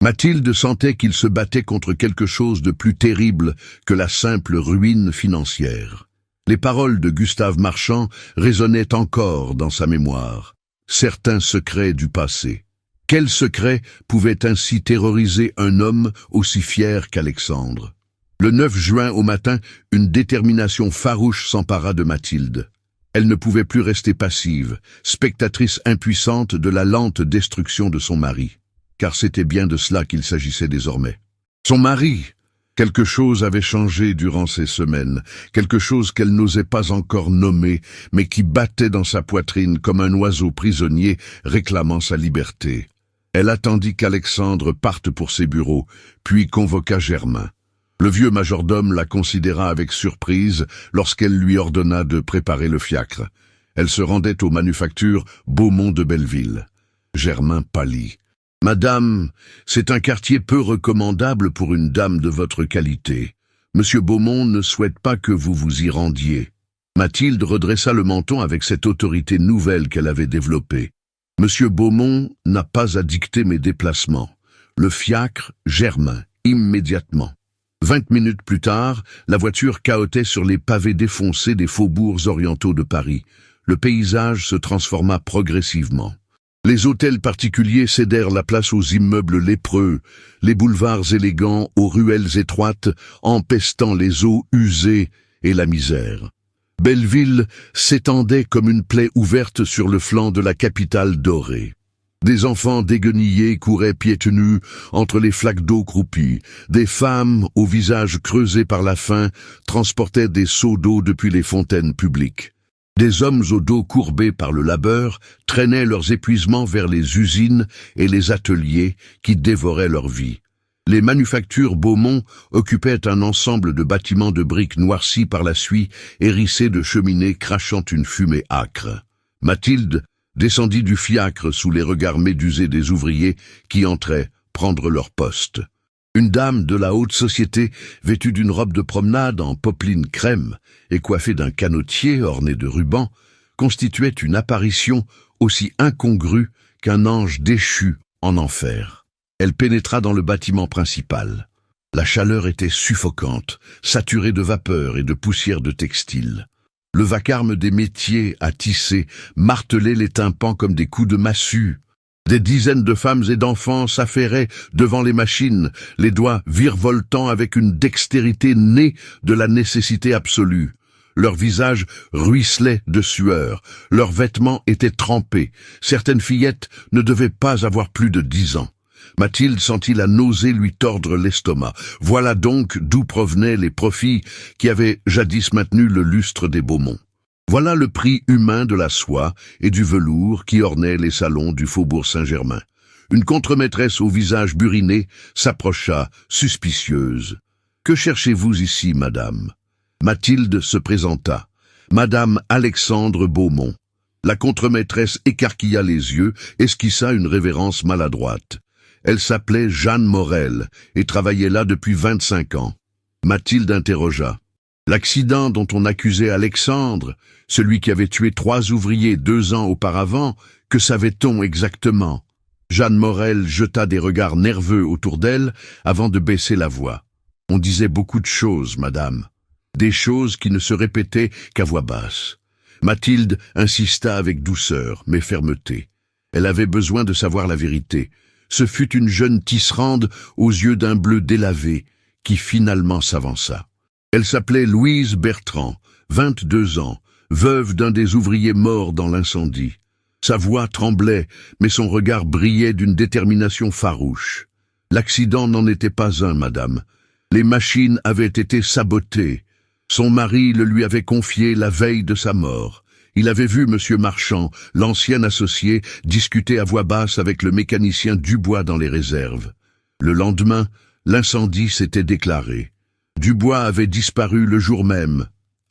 Mathilde sentait qu'il se battait contre quelque chose de plus terrible que la simple ruine financière. Les paroles de Gustave Marchand résonnaient encore dans sa mémoire. Certains secrets du passé. Quels secrets pouvaient ainsi terroriser un homme aussi fier qu'Alexandre? Le 9 juin au matin, une détermination farouche s'empara de Mathilde. Elle ne pouvait plus rester passive, spectatrice impuissante de la lente destruction de son mari. Car c'était bien de cela qu'il s'agissait désormais. Son mari! Quelque chose avait changé durant ces semaines, quelque chose qu'elle n'osait pas encore nommer, mais qui battait dans sa poitrine comme un oiseau prisonnier réclamant sa liberté. Elle attendit qu'Alexandre parte pour ses bureaux, puis convoqua Germain. Le vieux majordome la considéra avec surprise lorsqu'elle lui ordonna de préparer le fiacre. Elle se rendait aux manufactures Beaumont de Belleville. Germain pâlit. « Madame, c'est un quartier peu recommandable pour une dame de votre qualité. Monsieur Beaumont ne souhaite pas que vous vous y rendiez. » Mathilde redressa le menton avec cette autorité nouvelle qu'elle avait développée. « Monsieur Beaumont n'a pas à dicter mes déplacements. Le fiacre, Germain, immédiatement. » 20 minutes plus tard, la voiture cahotait sur les pavés défoncés des faubourgs orientaux de Paris. Le paysage se transforma progressivement. Les hôtels particuliers cédèrent la place aux immeubles lépreux, les boulevards élégants aux ruelles étroites, empestant les eaux usées et la misère. Belleville s'étendait comme une plaie ouverte sur le flanc de la capitale dorée. Des enfants déguenillés couraient pieds nus entre les flaques d'eau croupies. Des femmes, au visage creusé par la faim, transportaient des seaux d'eau depuis les fontaines publiques. Des hommes au dos courbé par le labeur traînaient leurs épuisements vers les usines et les ateliers qui dévoraient leur vie. Les manufactures Beaumont occupaient un ensemble de bâtiments de briques noircis par la suie, hérissés de cheminées crachant une fumée âcre. Mathilde descendit du fiacre sous les regards médusés des ouvriers qui entraient prendre leur poste. Une dame de la haute société, vêtue d'une robe de promenade en popeline crème et coiffée d'un canotier orné de rubans, constituait une apparition aussi incongrue qu'un ange déchu en enfer. Elle pénétra dans le bâtiment principal. La chaleur était suffocante, saturée de vapeur et de poussière de textile. Le vacarme des métiers à tisser martelait les tympans comme des coups de massue. Des dizaines de femmes et d'enfants s'affairaient devant les machines, les doigts virevoltant avec une dextérité née de la nécessité absolue. Leurs visages ruisselaient de sueur, leurs vêtements étaient trempés. Certaines fillettes ne devaient pas avoir plus de 10 ans. Mathilde sentit la nausée lui tordre l'estomac. Voilà donc d'où provenaient les profits qui avaient jadis maintenu le lustre des Beaumont. Voilà le prix humain de la soie et du velours qui ornait les salons du faubourg Saint-Germain. Une contremaîtresse au visage buriné s'approcha, suspicieuse. « Que cherchez-vous ici, madame ?» Mathilde se présenta. « Madame Alexandre Beaumont. » La contremaîtresse écarquilla les yeux, esquissa une révérence maladroite. Elle s'appelait Jeanne Morel et travaillait là depuis 25 ans. Mathilde interrogea. L'accident dont on accusait Alexandre, celui qui avait tué 3 ouvriers 2 ans auparavant, que savait-on exactement? Jeanne Morel jeta des regards nerveux autour d'elle avant de baisser la voix. On disait beaucoup de choses, madame. Des choses qui ne se répétaient qu'à voix basse. Mathilde insista avec douceur, mais fermeté. Elle avait besoin de savoir la vérité. Ce fut une jeune tisserande aux yeux d'un bleu délavé qui finalement s'avança. Elle s'appelait Louise Bertrand, 22 ans, veuve d'un des ouvriers morts dans l'incendie. Sa voix tremblait, mais son regard brillait d'une détermination farouche. L'accident n'en était pas un, madame. Les machines avaient été sabotées. Son mari le lui avait confié la veille de sa mort. Il avait vu M. Marchand, l'ancien associé, discuter à voix basse avec le mécanicien Dubois dans les réserves. Le lendemain, l'incendie s'était déclaré. Dubois avait disparu le jour même,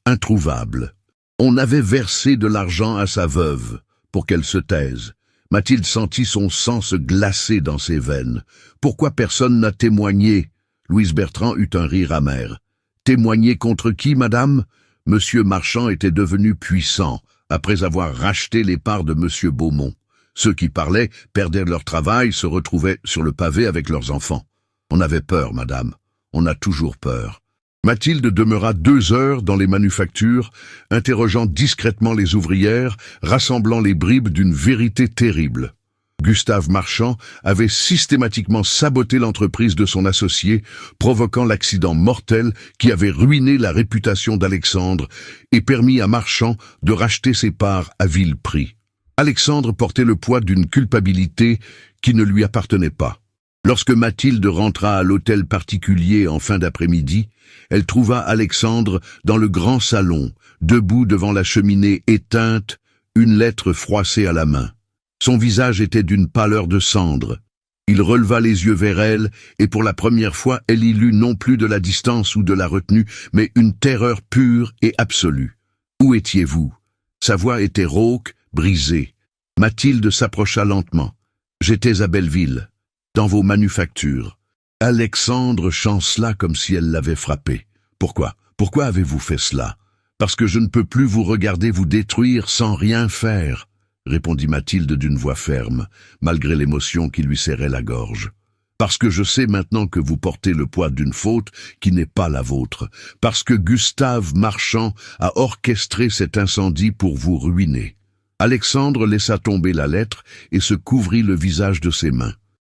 introuvable. On avait versé de l'argent à sa veuve, pour qu'elle se taise. Mathilde sentit son sang se glacer dans ses veines. Pourquoi personne n'a témoigné? Louise Bertrand eut un rire amer. Témoigner contre qui, madame? Monsieur Marchand était devenu puissant, après avoir racheté les parts de Monsieur Beaumont. Ceux qui parlaient perdaient leur travail, se retrouvaient sur le pavé avec leurs enfants. On avait peur, madame. On a toujours peur. Mathilde demeura 2 heures dans les manufactures, interrogeant discrètement les ouvrières, rassemblant les bribes d'une vérité terrible. Gustave Marchand avait systématiquement saboté l'entreprise de son associé, provoquant l'accident mortel qui avait ruiné la réputation d'Alexandre et permis à Marchand de racheter ses parts à vil prix. Alexandre portait le poids d'une culpabilité qui ne lui appartenait pas. Lorsque Mathilde rentra à l'hôtel particulier en fin d'après-midi, elle trouva Alexandre dans le grand salon, debout devant la cheminée éteinte, une lettre froissée à la main. Son visage était d'une pâleur de cendre. Il releva les yeux vers elle, et pour la première fois, elle y lut non plus de la distance ou de la retenue, mais une terreur pure et absolue. « Où étiez-vous » Sa voix était rauque, brisée. Mathilde s'approcha lentement. « J'étais à Belleville, dans vos manufactures. » Alexandre chancela comme si elle l'avait frappé. « Pourquoi? Pourquoi avez-vous fait cela? »« Parce que je ne peux plus vous regarder vous détruire sans rien faire. » répondit Mathilde d'une voix ferme, malgré l'émotion qui lui serrait la gorge. « Parce que je sais maintenant que vous portez le poids d'une faute qui n'est pas la vôtre, parce que Gustave Marchand a orchestré cet incendie pour vous ruiner. » Alexandre laissa tomber la lettre et se couvrit le visage de ses mains.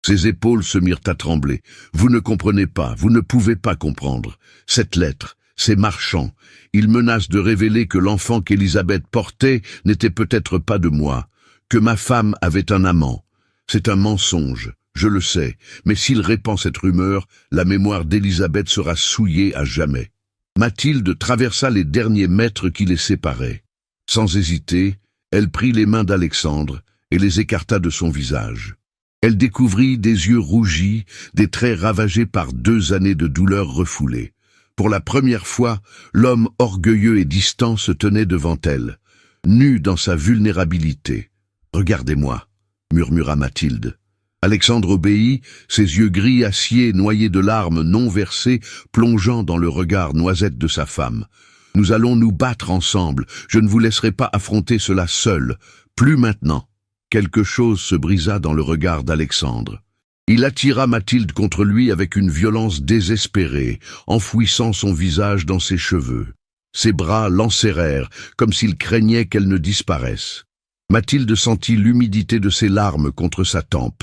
Ses épaules se mirent à trembler. « Vous ne comprenez pas, vous ne pouvez pas comprendre. Cette lettre, c'est Marchand. Il menace de révéler que l'enfant qu'Élisabeth portait n'était peut-être pas de moi, que ma femme avait un amant. C'est un mensonge, je le sais, mais s'il répand cette rumeur, la mémoire d'Élisabeth sera souillée à jamais. » Mathilde traversa les derniers mètres qui les séparaient. Sans hésiter, elle prit les mains d'Alexandre et les écarta de son visage. Elle découvrit des yeux rougis, des traits ravagés par 2 années de douleurs refoulées. Pour la première fois, l'homme orgueilleux et distant se tenait devant elle, nu dans sa vulnérabilité. « Regardez-moi » murmura Mathilde. Alexandre obéit, ses yeux gris acier noyés de larmes non versées, plongeant dans le regard noisette de sa femme. « Nous allons nous battre ensemble, je ne vous laisserai pas affronter cela seul, plus maintenant. » Quelque chose se brisa dans le regard d'Alexandre. Il attira Mathilde contre lui avec une violence désespérée, enfouissant son visage dans ses cheveux. Ses bras l'enserrèrent, comme s'il craignait qu'elle ne disparaisse. Mathilde sentit l'humidité de ses larmes contre sa tempe.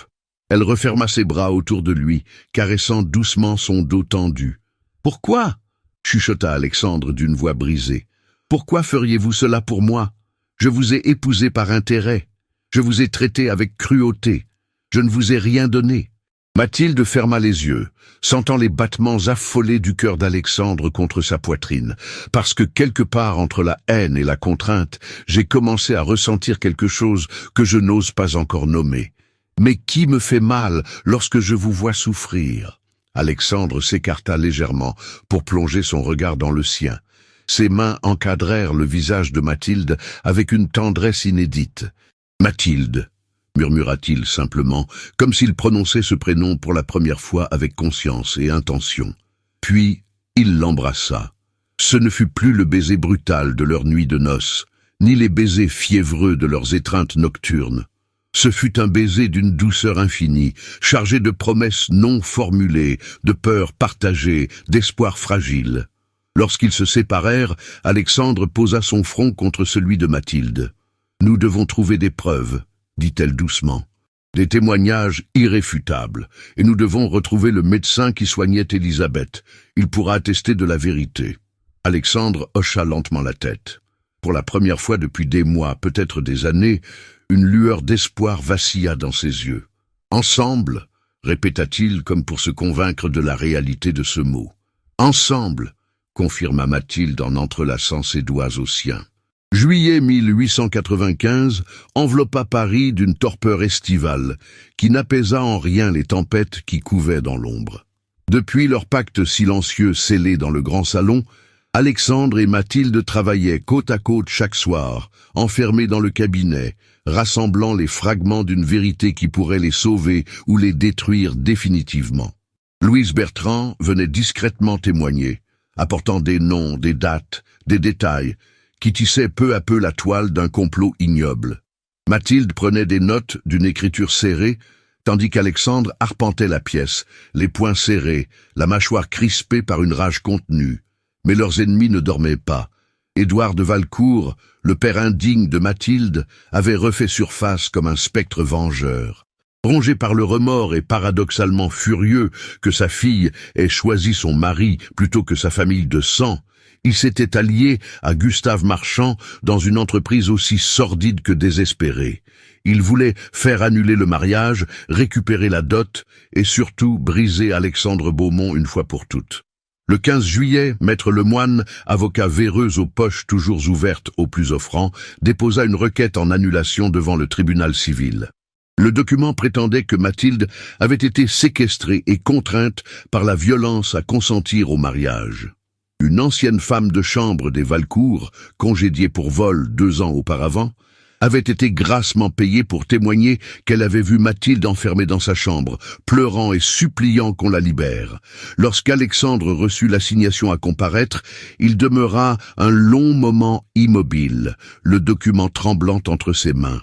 Elle referma ses bras autour de lui, caressant doucement son dos tendu. « Pourquoi » chuchota Alexandre d'une voix brisée. « Pourquoi feriez-vous cela pour moi? Je vous ai épousé par intérêt. Je vous ai traité avec cruauté. Je ne vous ai rien donné. » Mathilde ferma les yeux, sentant les battements affolés du cœur d'Alexandre contre sa poitrine, parce que quelque part entre la haine et la contrainte, j'ai commencé à ressentir quelque chose que je n'ose pas encore nommer. Mais qui me fait mal lorsque je vous vois souffrir? Alexandre s'écarta légèrement pour plonger son regard dans le sien. Ses mains encadrèrent le visage de Mathilde avec une tendresse inédite. « Mathilde » murmura-t-il simplement, comme s'il prononçait ce prénom pour la première fois avec conscience et intention. Puis, il l'embrassa. Ce ne fut plus le baiser brutal de leur nuit de noces, ni les baisers fiévreux de leurs étreintes nocturnes. Ce fut un baiser d'une douceur infinie, chargé de promesses non formulées, de peurs partagées, d'espoirs fragiles. Lorsqu'ils se séparèrent, Alexandre posa son front contre celui de Mathilde. « Nous devons trouver des preuves, » dit-elle doucement. « Des témoignages irréfutables, et nous devons retrouver le médecin qui soignait Élisabeth. Il pourra attester de la vérité. » Alexandre hocha lentement la tête. Pour la première fois depuis des mois, peut-être des années, une lueur d'espoir vacilla dans ses yeux. « Ensemble » répéta-t-il comme pour se convaincre de la réalité de ce mot. « Ensemble » confirma Mathilde en entrelaçant ses doigts aux siens. Juillet 1895 enveloppa Paris d'une torpeur estivale qui n'apaisa en rien les tempêtes qui couvaient dans l'ombre. Depuis leur pacte silencieux scellé dans le grand salon, Alexandre et Mathilde travaillaient côte à côte chaque soir, enfermés dans le cabinet, rassemblant les fragments d'une vérité qui pourrait les sauver ou les détruire définitivement. Louise Bertrand venait discrètement témoigner, apportant des noms, des dates, des détails, qui tissaient peu à peu la toile d'un complot ignoble. Mathilde prenait des notes d'une écriture serrée, tandis qu'Alexandre arpentait la pièce, les poings serrés, la mâchoire crispée par une rage contenue. Mais leurs ennemis ne dormaient pas. Édouard de Valcourt, le père indigne de Mathilde, avait refait surface comme un spectre vengeur. Rongé par le remords et paradoxalement furieux que sa fille ait choisi son mari plutôt que sa famille de sang, il s'était allié à Gustave Marchand dans une entreprise aussi sordide que désespérée. Il voulait faire annuler le mariage, récupérer la dot et surtout briser Alexandre Beaumont une fois pour toutes. Le 15 juillet, Maître Lemoine, avocat véreux aux poches toujours ouvertes aux plus offrants, déposa une requête en annulation devant le tribunal civil. Le document prétendait que Mathilde avait été séquestrée et contrainte par la violence à consentir au mariage. Une ancienne femme de chambre des Valcourt, congédiée pour vol 2 ans auparavant, avait été grassement payée pour témoigner qu'elle avait vu Mathilde enfermée dans sa chambre, pleurant et suppliant qu'on la libère. Lorsqu'Alexandre reçut l'assignation à comparaître, il demeura un long moment immobile, le document tremblant entre ses mains.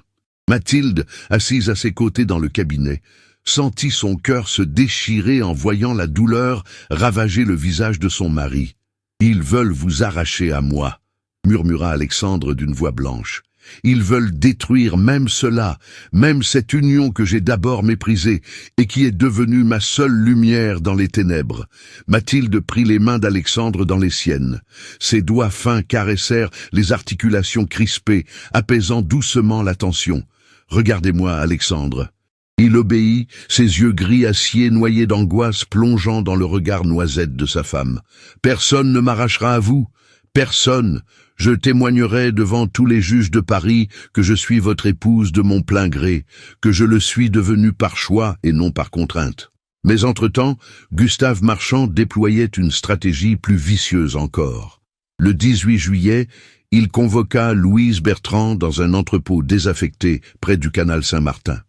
Mathilde, assise à ses côtés dans le cabinet, sentit son cœur se déchirer en voyant la douleur ravager le visage de son mari. « Ils veulent vous arracher à moi », murmura Alexandre d'une voix blanche. « Ils veulent détruire même cela, même cette union que j'ai d'abord méprisée et qui est devenue ma seule lumière dans les ténèbres. » Mathilde prit les mains d'Alexandre dans les siennes. Ses doigts fins caressèrent les articulations crispées, apaisant doucement la tension. « Regardez-moi, Alexandre. » Il obéit, ses yeux gris acier noyés d'angoisse plongeant dans le regard noisette de sa femme. « Personne ne m'arrachera à vous. Personne. Je témoignerai devant tous les juges de Paris que je suis votre épouse de mon plein gré, que je le suis devenu par choix et non par contrainte. » Mais entre-temps, Gustave Marchand déployait une stratégie plus vicieuse encore. Le 18 juillet, il convoqua Louise Bertrand dans un entrepôt désaffecté près du canal Saint-Martin.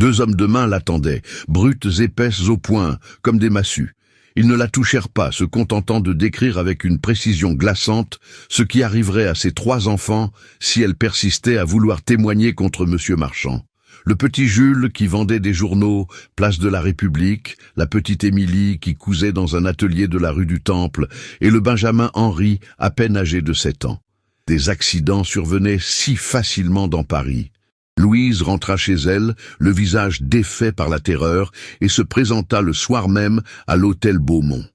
2 hommes de main l'attendaient, brutes épaisses au poing, comme des massues. Ils ne la touchèrent pas, se contentant de décrire avec une précision glaçante ce qui arriverait à ses 3 enfants si elle persistait à vouloir témoigner contre M. Marchand. Le petit Jules qui vendait des journaux, place de la République, la petite Émilie qui cousait dans un atelier de la rue du Temple, et le Benjamin Henri, à peine âgé de 7 ans. Des accidents survenaient si facilement dans Paris. Louise rentra chez elle, le visage défait par la terreur, et se présenta le soir même à l'hôtel Beaumont.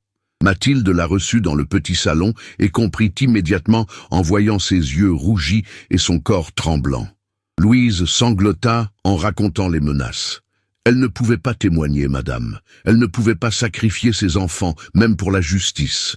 Mathilde la reçut dans le petit salon et comprit immédiatement en voyant ses yeux rougis et son corps tremblant. Louise sanglota en racontant les menaces. Elle ne pouvait pas témoigner, madame. Elle ne pouvait pas sacrifier ses enfants, même pour la justice.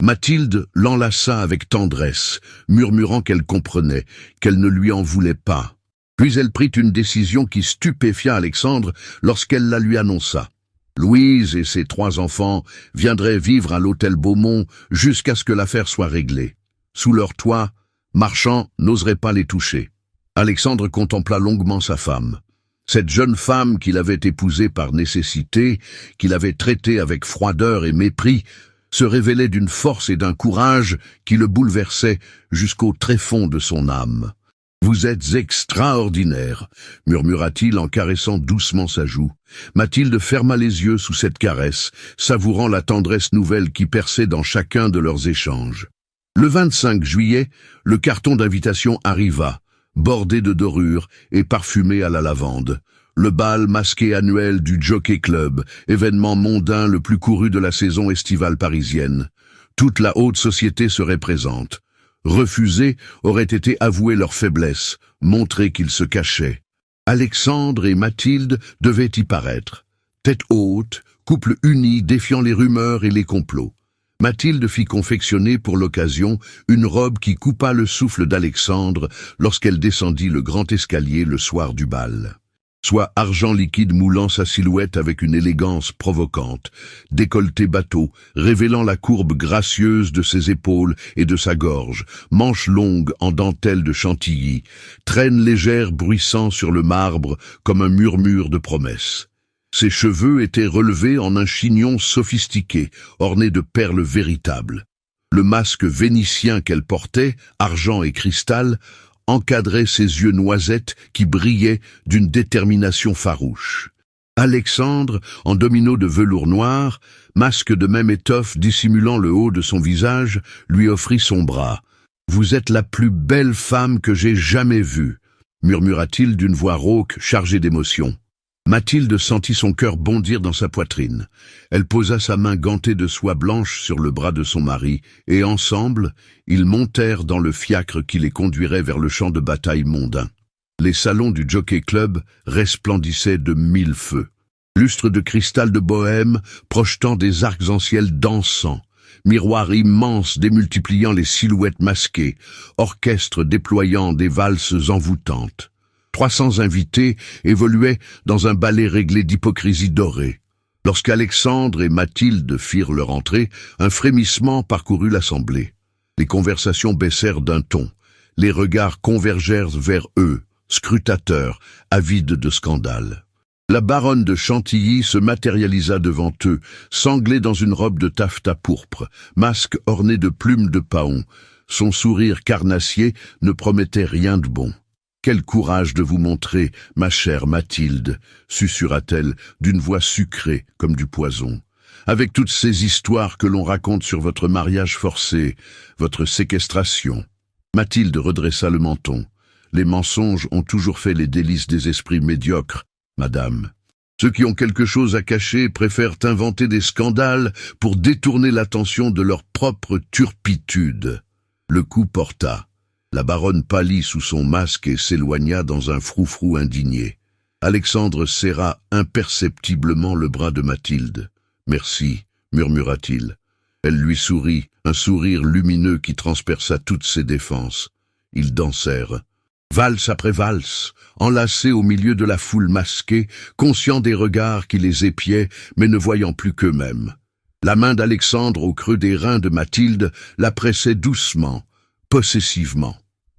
Mathilde l'enlaça avec tendresse, murmurant qu'elle comprenait, qu'elle ne lui en voulait pas. Puis elle prit une décision qui stupéfia Alexandre lorsqu'elle la lui annonça. Louise et ses 3 enfants viendraient vivre à l'hôtel Beaumont jusqu'à ce que l'affaire soit réglée. Sous leur toit, Marchand n'oserait pas les toucher. Alexandre contempla longuement sa femme. Cette jeune femme qu'il avait épousée par nécessité, qu'il avait traitée avec froideur et mépris, se révélait d'une force et d'un courage qui le bouleversaient jusqu'au tréfonds de son âme. « Vous êtes extraordinaire », murmura-t-il en caressant doucement sa joue. Mathilde ferma les yeux sous cette caresse, savourant la tendresse nouvelle qui perçait dans chacun de leurs échanges. Le 25 juillet, le carton d'invitation arriva, bordé de dorures et parfumé à la lavande. Le bal masqué annuel du Jockey Club, événement mondain le plus couru de la saison estivale parisienne. Toute la haute société serait présente. Refuser aurait été avouer leur faiblesse, montrer qu'ils se cachaient. Alexandre et Mathilde devaient y paraître. Tête haute, couple uni défiant les rumeurs et les complots. Mathilde fit confectionner pour l'occasion une robe qui coupa le souffle d'Alexandre lorsqu'elle descendit le grand escalier le soir du bal. Soit argent liquide moulant sa silhouette avec une élégance provocante, décolleté bateau, révélant la courbe gracieuse de ses épaules et de sa gorge, manches longues en dentelle de chantilly, traîne légère bruissant sur le marbre comme un murmure de promesses. Ses cheveux étaient relevés en un chignon sophistiqué, orné de perles véritables. Le masque vénitien qu'elle portait, argent et cristal, encadrait ses yeux noisettes qui brillaient d'une détermination farouche. Alexandre, en domino de velours noir, masque de même étoffe dissimulant le haut de son visage, lui offrit son bras. « Vous êtes la plus belle femme que j'ai jamais vue », murmura-t-il d'une voix rauque chargée d'émotion. Mathilde sentit son cœur bondir dans sa poitrine. Elle posa sa main gantée de soie blanche sur le bras de son mari, et ensemble, ils montèrent dans le fiacre qui les conduirait vers le champ de bataille mondain. Les salons du Jockey Club resplendissaient de 1000 feux. Lustres de cristal de bohème projetant des arcs-en-ciel dansants, miroirs immenses démultipliant les silhouettes masquées, orchestres déployant des valses envoûtantes. 300 invités évoluaient dans un ballet réglé d'hypocrisie dorée. Lorsqu'Alexandre et Mathilde firent leur entrée, un frémissement parcourut l'assemblée. Les conversations baissèrent d'un ton. Les regards convergèrent vers eux, scrutateurs, avides de scandale. La baronne de Chantilly se matérialisa devant eux, sanglée dans une robe de taffetas pourpre, masque orné de plumes de paon. Son sourire carnassier ne promettait rien de bon. « Quel courage de vous montrer, ma chère Mathilde » susurra-t-elle d'une voix sucrée comme du poison. « Avec toutes ces histoires que l'on raconte sur votre mariage forcé, votre séquestration. » Mathilde redressa le menton. « Les mensonges ont toujours fait les délices des esprits médiocres, madame. Ceux qui ont quelque chose à cacher préfèrent inventer des scandales pour détourner l'attention de leur propre turpitude. » Le coup porta. La baronne pâlit sous son masque et s'éloigna dans un froufrou indigné. Alexandre serra imperceptiblement le bras de Mathilde. « Merci » murmura-t-il. Elle lui sourit, un sourire lumineux qui transperça toutes ses défenses. Ils dansèrent. Valse après valse, enlacés au milieu de la foule masquée, conscients des regards qui les épiaient, mais ne voyant plus qu'eux-mêmes. La main d'Alexandre au creux des reins de Mathilde la pressait doucement, possessivement.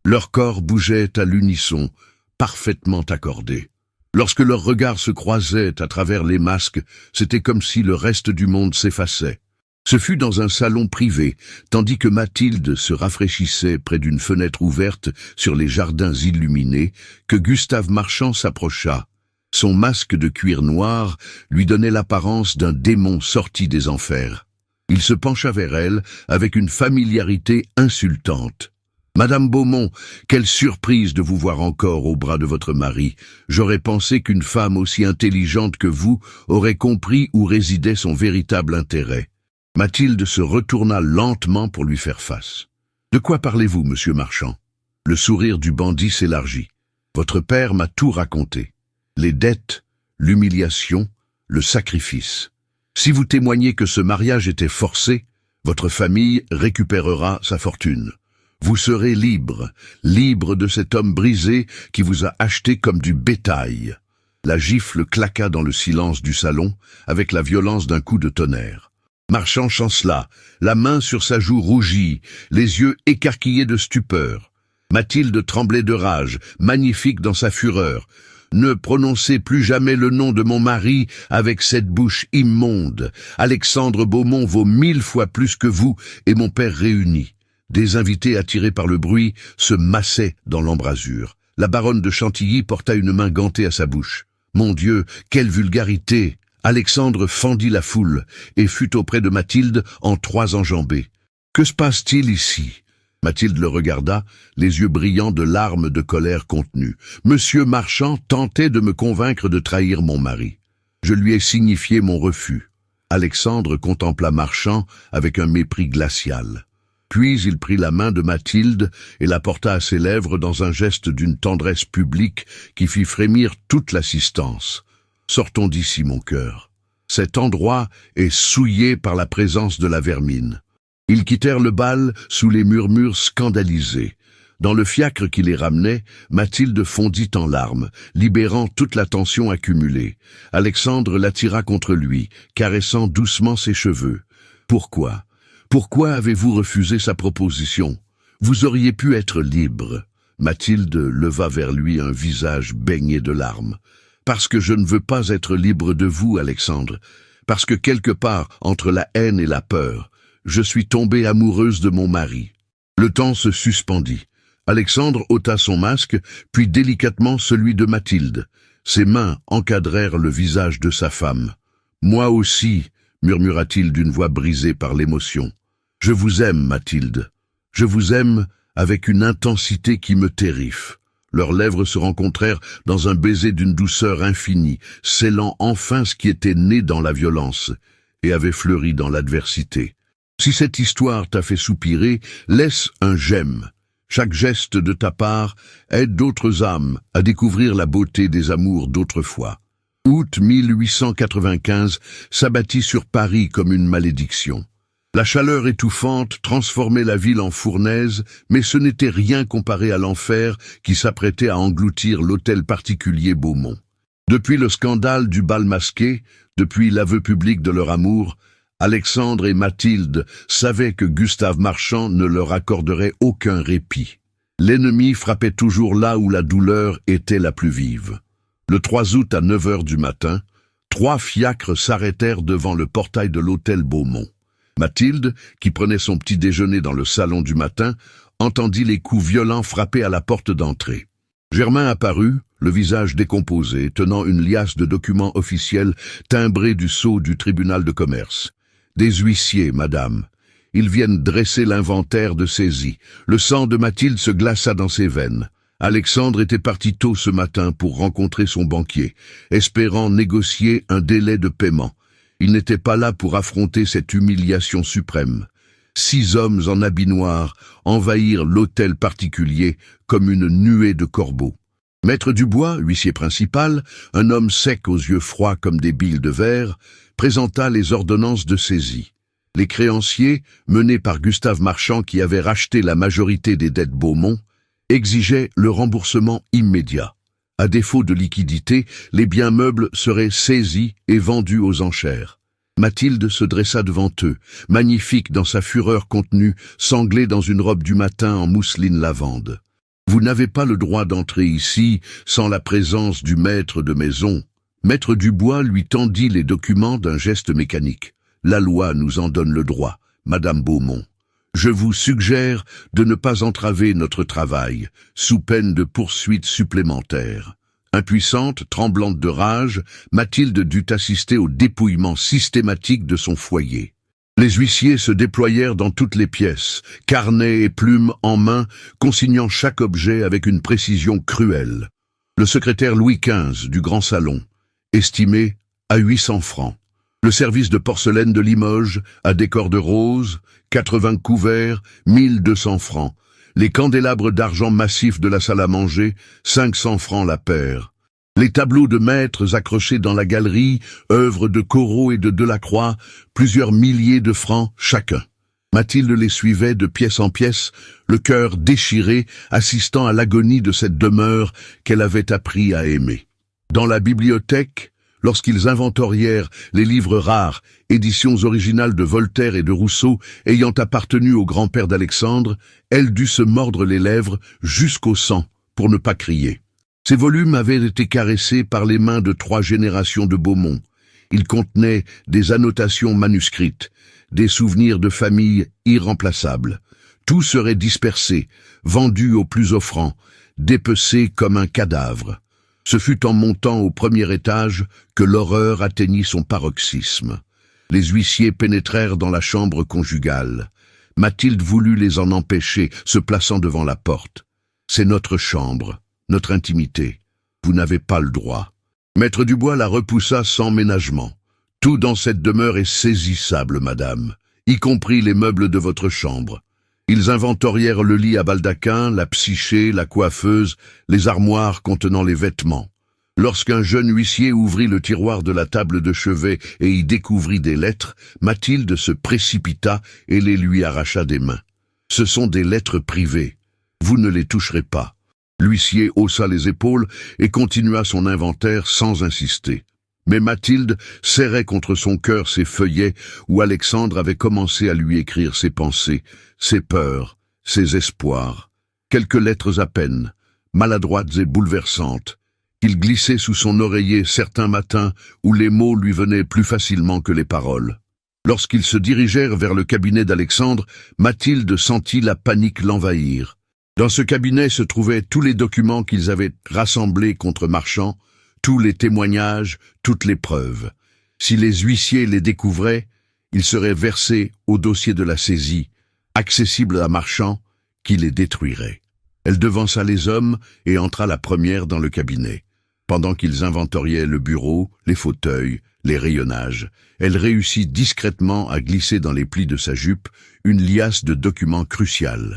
Leurs corps bougeaient à l'unisson, parfaitement accordés. Lorsque leurs regards se croisaient à travers les masques, c'était comme si le reste du monde s'effaçait. Ce fut dans un salon privé, tandis que Mathilde se rafraîchissait près d'une fenêtre ouverte sur les jardins illuminés, que Gustave Marchand s'approcha. Son masque de cuir noir lui donnait l'apparence d'un démon sorti des enfers. Il se pencha vers elle avec une familiarité insultante. « Madame Beaumont, quelle surprise de vous voir encore au bras de votre mari. J'aurais pensé qu'une femme aussi intelligente que vous aurait compris où résidait son véritable intérêt. » Mathilde se retourna lentement pour lui faire face. « De quoi parlez-vous, monsieur Marchand ?» Le sourire du bandit s'élargit. « Votre père m'a tout raconté. Les dettes, l'humiliation, le sacrifice. Si vous témoignez que ce mariage était forcé, votre famille récupérera sa fortune. Vous serez libre, libre de cet homme brisé qui vous a acheté comme du bétail. » La gifle claqua dans le silence du salon avec la violence d'un coup de tonnerre. Marchand chancela, la main sur sa joue rougie, les yeux écarquillés de stupeur. Mathilde tremblait de rage, magnifique dans sa fureur. « Ne prononcez plus jamais le nom de mon mari avec cette bouche immonde. Alexandre Beaumont vaut 1000 fois plus que vous et mon père réunis. » Des invités attirés par le bruit se massaient dans l'embrasure. La baronne de Chantilly porta une main gantée à sa bouche. Mon Dieu, quelle vulgarité! Alexandre fendit la foule et fut auprès de Mathilde en 3 enjambées. Que se passe-t-il ici? Mathilde le regarda, les yeux brillants de larmes de colère contenues. Monsieur Marchand tentait de me convaincre de trahir mon mari. Je lui ai signifié mon refus. Alexandre contempla Marchand avec un mépris glacial. Puis il prit la main de Mathilde et la porta à ses lèvres dans un geste d'une tendresse publique qui fit frémir toute l'assistance. « Sortons d'ici, mon cœur. Cet endroit est souillé par la présence de la vermine. Ils quittèrent le bal sous les murmures scandalisés. Dans le fiacre qui les ramenait, Mathilde fondit en larmes, libérant toute la tension accumulée. Alexandre l'attira contre lui, caressant doucement ses cheveux. « Pourquoi? Pourquoi avez-vous refusé sa proposition? Vous auriez pu être libre. » Mathilde leva vers lui un visage baigné de larmes. « Parce que je ne veux pas être libre de vous, Alexandre. Parce que quelque part, entre la haine et la peur, je suis tombée amoureuse de mon mari. » Le temps se suspendit. Alexandre ôta son masque, puis délicatement celui de Mathilde. Ses mains encadrèrent le visage de sa femme. « Moi aussi, » murmura-t-il d'une voix brisée par l'émotion. « Je vous aime, Mathilde. Je vous aime avec une intensité qui me terrifie. » Leurs lèvres se rencontrèrent dans un baiser d'une douceur infinie, scellant enfin ce qui était né dans la violence et avait fleuri dans l'adversité. Si cette histoire t'a fait soupirer, laisse un j'aime. Chaque geste de ta part aide d'autres âmes à découvrir la beauté des amours d'autrefois. Août 1895 s'abattit sur Paris comme une malédiction. La chaleur étouffante transformait la ville en fournaise, mais ce n'était rien comparé à l'enfer qui s'apprêtait à engloutir l'hôtel particulier Beaumont. Depuis le scandale du bal masqué, depuis l'aveu public de leur amour, Alexandre et Mathilde savaient que Gustave Marchand ne leur accorderait aucun répit. L'ennemi frappait toujours là où la douleur était la plus vive. Le 3 août à 9 heures du matin, 3 fiacres s'arrêtèrent devant le portail de l'hôtel Beaumont. Mathilde, qui prenait son petit déjeuner dans le salon du matin, entendit les coups violents frapper à la porte d'entrée. Germain apparut, le visage décomposé, tenant une liasse de documents officiels timbrés du sceau du tribunal de commerce. « Des huissiers, madame. Ils viennent dresser l'inventaire de saisie. » Le sang de Mathilde se glaça dans ses veines. Alexandre était parti tôt ce matin pour rencontrer son banquier, espérant négocier un délai de paiement. Il n'était pas là pour affronter cette humiliation suprême. 6 hommes en habit noir envahirent l'hôtel particulier comme une nuée de corbeaux. Maître Dubois, huissier principal, un homme sec aux yeux froids comme des billes de verre, présenta les ordonnances de saisie. Les créanciers, menés par Gustave Marchand qui avait racheté la majorité des dettes Beaumont, exigeaient le remboursement immédiat. À défaut de liquidité, les biens meubles seraient saisis et vendus aux enchères. Mathilde se dressa devant eux, magnifique dans sa fureur contenue, sanglée dans une robe du matin en mousseline lavande. « Vous n'avez pas le droit d'entrer ici sans la présence du maître de maison. » Maître Dubois lui tendit les documents d'un geste mécanique. « La loi nous en donne le droit, Madame Beaumont. Je vous suggère de ne pas entraver notre travail, sous peine de poursuites supplémentaires. » Impuissante, tremblante de rage, Mathilde dut assister au dépouillement systématique de son foyer. Les huissiers se déployèrent dans toutes les pièces, carnets et plumes en main, consignant chaque objet avec une précision cruelle. Le secrétaire Louis XV du Grand Salon, estimé à 800 francs. Le service de porcelaine de Limoges, à décor de rose, 80 couverts, 1200 francs. Les candélabres d'argent massif de la salle à manger, 500 francs la paire. Les tableaux de maîtres accrochés dans la galerie, œuvres de Corot et de Delacroix, plusieurs milliers de francs chacun. Mathilde les suivait de pièce en pièce, le cœur déchiré, assistant à l'agonie de cette demeure qu'elle avait appris à aimer. Dans la bibliothèque, lorsqu'ils inventorièrent les livres rares, éditions originales de Voltaire et de Rousseau ayant appartenu au grand-père d'Alexandre, elle dut se mordre les lèvres jusqu'au sang pour ne pas crier. Ces volumes avaient été caressés par les mains de 3 générations de Beaumont. Ils contenaient des annotations manuscrites, des souvenirs de famille irremplaçables. Tout serait dispersé, vendu au plus offrant, dépecé comme un cadavre. Ce fut en montant au premier étage que l'horreur atteignit son paroxysme. Les huissiers pénétrèrent dans la chambre conjugale. Mathilde voulut les en empêcher, se plaçant devant la porte. « C'est notre chambre, notre intimité. Vous n'avez pas le droit. » Maître Dubois la repoussa sans ménagement. « Tout dans cette demeure est saisissable, madame, y compris les meubles de votre chambre. » Ils inventorièrent le lit à baldaquin, la psyché, la coiffeuse, les armoires contenant les vêtements. Lorsqu'un jeune huissier ouvrit le tiroir de la table de chevet et y découvrit des lettres, Mathilde se précipita et les lui arracha des mains. « Ce sont des lettres privées. Vous ne les toucherez pas. » L'huissier haussa les épaules et continua son inventaire sans insister. Mais Mathilde serrait contre son cœur ces feuillets où Alexandre avait commencé à lui écrire ses pensées, ses peurs, ses espoirs. Quelques lettres à peine, maladroites et bouleversantes, qu'il glissait sous son oreiller certains matins où les mots lui venaient plus facilement que les paroles. Lorsqu'ils se dirigèrent vers le cabinet d'Alexandre, Mathilde sentit la panique l'envahir. Dans ce cabinet se trouvaient tous les documents qu'ils avaient rassemblés contre Marchand, tous les témoignages, toutes les preuves. Si les huissiers les découvraient, ils seraient versés au dossier de la saisie, accessible à Marchand, qui les détruirait. Elle devança les hommes et entra la première dans le cabinet. Pendant qu'ils inventoriaient le bureau, les fauteuils, les rayonnages, elle réussit discrètement à glisser dans les plis de sa jupe une liasse de documents cruciaux.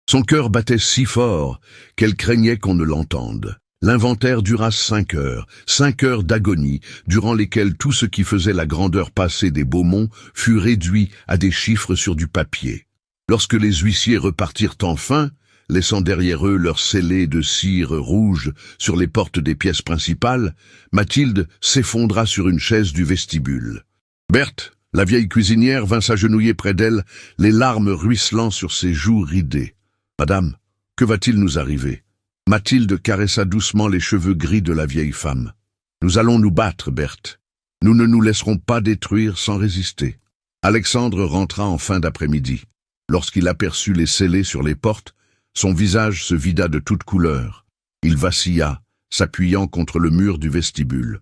Son cœur battait si fort qu'elle craignait qu'on ne l'entende. L'inventaire dura 5 heures d'agonie, durant lesquelles tout ce qui faisait la grandeur passée des Beaumont fut réduit à des chiffres sur du papier. Lorsque les huissiers repartirent enfin, laissant derrière eux leurs scellés de cire rouge sur les portes des pièces principales, Mathilde s'effondra sur une chaise du vestibule. Berthe, la vieille cuisinière, vint s'agenouiller près d'elle, les larmes ruisselant sur ses joues ridées. « Madame, que va-t-il nous arriver ?» Mathilde caressa doucement les cheveux gris de la vieille femme. « Nous allons nous battre, Berthe. Nous ne nous laisserons pas détruire sans résister. » Alexandre rentra en fin d'après-midi. Lorsqu'il aperçut les scellés sur les portes, son visage se vida de toute couleur. Il vacilla, s'appuyant contre le mur du vestibule.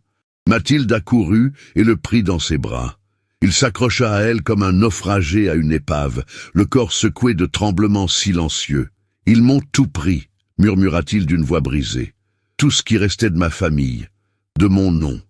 Mathilde accourut et le prit dans ses bras. Il s'accrocha à elle comme un naufragé à une épave, le corps secoué de tremblements silencieux. « Ils m'ont tout pris », murmura-t-il d'une voix brisée. « Tout ce qui restait de ma famille, de mon nom,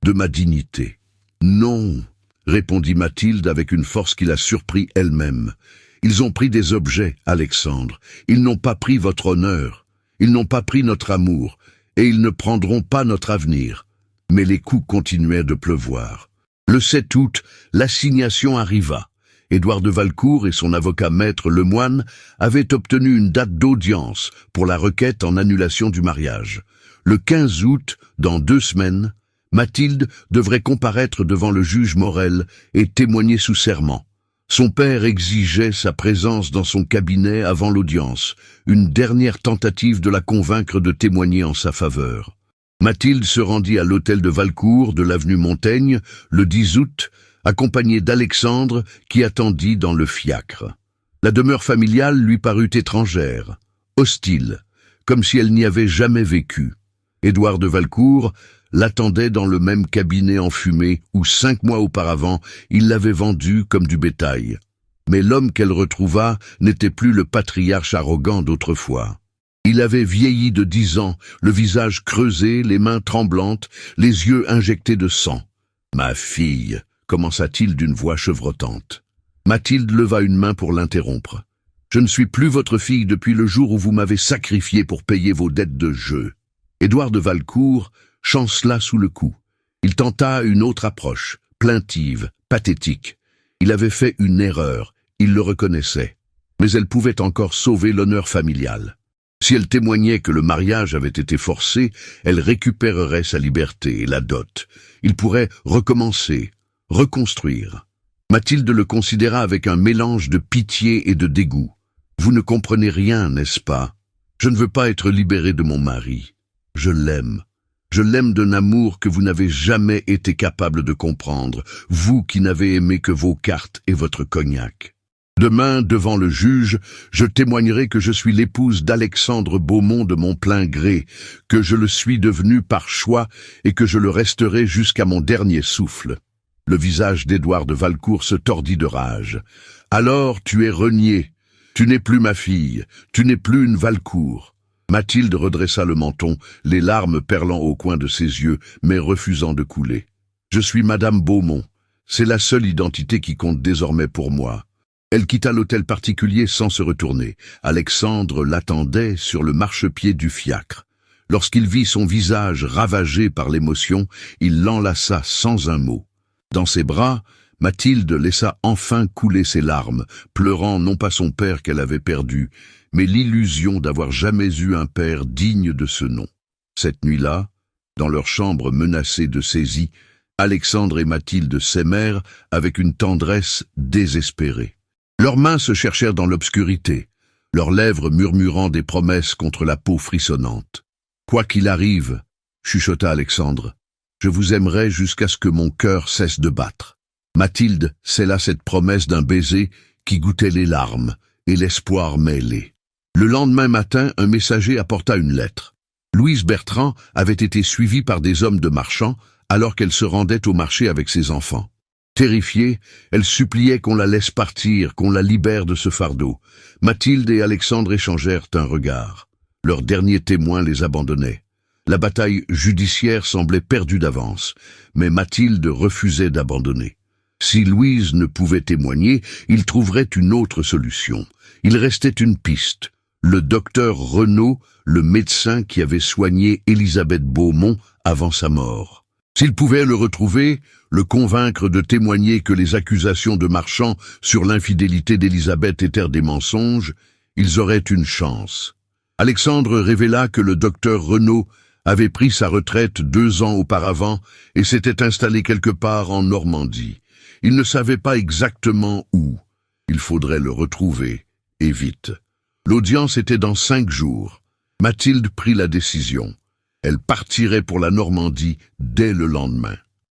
de ma dignité. »« Non », répondit Mathilde avec une force qui la surprit elle-même. « Ils ont pris des objets, Alexandre. Ils n'ont pas pris votre honneur. Ils n'ont pas pris notre amour. Et ils ne prendront pas notre avenir. » Mais les coups continuaient de pleuvoir. Le 7 août, l'assignation arriva. Édouard de Valcourt et son avocat maître Lemoine avaient obtenu une date d'audience pour la requête en annulation du mariage. Le 15 août, dans 2 semaines, Mathilde devrait comparaître devant le juge Morel et témoigner sous serment. Son père exigeait sa présence dans son cabinet avant l'audience, une dernière tentative de la convaincre de témoigner en sa faveur. Mathilde se rendit à l'hôtel de Valcourt de l'avenue Montaigne le 10 août, accompagnée d'Alexandre qui attendit dans le fiacre. La demeure familiale lui parut étrangère, hostile, comme si elle n'y avait jamais vécu. Édouard de Valcourt l'attendait dans le même cabinet enfumé où 5 mois auparavant il l'avait vendu comme du bétail. Mais l'homme qu'elle retrouva n'était plus le patriarche arrogant d'autrefois. Il avait vieilli de 10 ans, le visage creusé, les mains tremblantes, les yeux injectés de sang. « Ma fille !» commença-t-il d'une voix chevrotante. Mathilde leva une main pour l'interrompre. « Je ne suis plus votre fille depuis le jour où vous m'avez sacrifiée pour payer vos dettes de jeu. » Édouard de Valcourt chancela sous le coup. Il tenta une autre approche, plaintive, pathétique. Il avait fait une erreur, il le reconnaissait. Mais elle pouvait encore sauver l'honneur familial. Si elle témoignait que le mariage avait été forcé, elle récupérerait sa liberté et la dot. Il pourrait recommencer, reconstruire. Mathilde le considéra avec un mélange de pitié et de dégoût. « Vous ne comprenez rien, n'est-ce pas? Je ne veux pas être libéré de mon mari. Je l'aime. Je l'aime d'un amour que vous n'avez jamais été capable de comprendre, vous qui n'avez aimé que vos cartes et votre cognac. Demain, devant le juge, je témoignerai que je suis l'épouse d'Alexandre Beaumont de mon plein gré, que je le suis devenu par choix et que je le resterai jusqu'à mon dernier souffle. » Le visage d'Édouard de Valcourt se tordit de rage. « Alors tu es renié. Tu n'es plus ma fille. Tu n'es plus une Valcourt. » Mathilde redressa le menton, les larmes perlant au coin de ses yeux, mais refusant de couler. « Je suis Madame Beaumont. C'est la seule identité qui compte désormais pour moi. » Elle quitta l'hôtel particulier sans se retourner. Alexandre l'attendait sur le marchepied du fiacre. Lorsqu'il vit son visage ravagé par l'émotion, il l'enlaça sans un mot. Dans ses bras, Mathilde laissa enfin couler ses larmes, pleurant non pas son père qu'elle avait perdu, mais l'illusion d'avoir jamais eu un père digne de ce nom. Cette nuit-là, dans leur chambre menacée de saisie, Alexandre et Mathilde s'aimèrent avec une tendresse désespérée. Leurs mains se cherchèrent dans l'obscurité, leurs lèvres murmurant des promesses contre la peau frissonnante. « Quoi qu'il arrive, » chuchota Alexandre, « je vous aimerai jusqu'à ce que mon cœur cesse de battre. » Mathilde scella cette promesse d'un baiser qui goûtait les larmes et l'espoir mêlés. Le lendemain matin, un messager apporta une lettre. Louise Bertrand avait été suivie par des hommes de marchand alors qu'elle se rendait au marché avec ses enfants. Terrifiée, elle suppliait qu'on la laisse partir, qu'on la libère de ce fardeau. Mathilde et Alexandre échangèrent un regard. Leur dernier témoin les abandonnait. La bataille judiciaire semblait perdue d'avance, mais Mathilde refusait d'abandonner. Si Louise ne pouvait témoigner, il trouverait une autre solution. Il restait une piste. Le docteur Renaud, le médecin qui avait soigné Élisabeth Beaumont avant sa mort. S'il pouvait le retrouver, le convaincre de témoigner que les accusations de Marchand sur l'infidélité d'Élisabeth étaient des mensonges, ils auraient une chance. Alexandre révéla que le docteur Renaud avait pris sa retraite 2 ans auparavant et s'était installé quelque part en Normandie. Il ne savait pas exactement où. Il faudrait le retrouver, et vite. L'audience était dans 5 jours. Mathilde prit la décision. Elle partirait pour la Normandie dès le lendemain.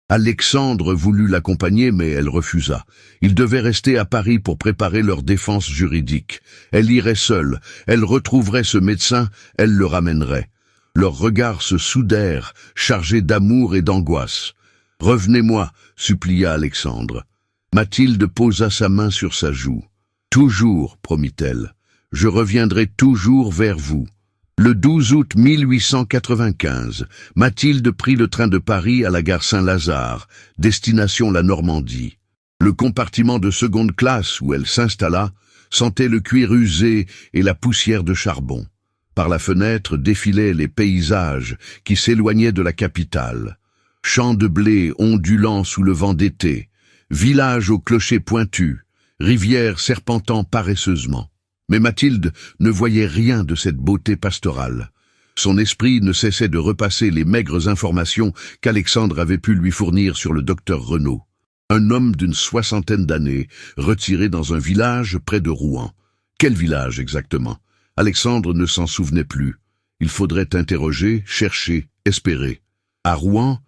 Alexandre voulut l'accompagner, mais elle refusa. Ils devaient rester à Paris pour préparer leur défense juridique. Elle irait seule, elle retrouverait ce médecin, elle le ramènerait. Leurs regards se soudèrent, chargés d'amour et d'angoisse. « Revenez-moi » supplia Alexandre. Mathilde posa sa main sur sa joue. « Toujours » promit-elle. « Je reviendrai toujours vers vous. » Le 12 août 1895, Mathilde prit le train de Paris à la gare Saint-Lazare, destination la Normandie. Le compartiment de seconde classe où elle s'installa sentait le cuir usé et la poussière de charbon. Par la fenêtre défilaient les paysages qui s'éloignaient de la capitale. Champs de blé ondulants sous le vent d'été, villages aux clochers pointus, rivières serpentant paresseusement. Mais Mathilde ne voyait rien de cette beauté pastorale. Son esprit ne cessait de repasser les maigres informations qu'Alexandre avait pu lui fournir sur le docteur Renaud. Un homme d'une 60aine d'années, retiré dans un village près de Rouen. Quel village exactement? Alexandre ne s'en souvenait plus. Il faudrait interroger, chercher, espérer. À Rouen,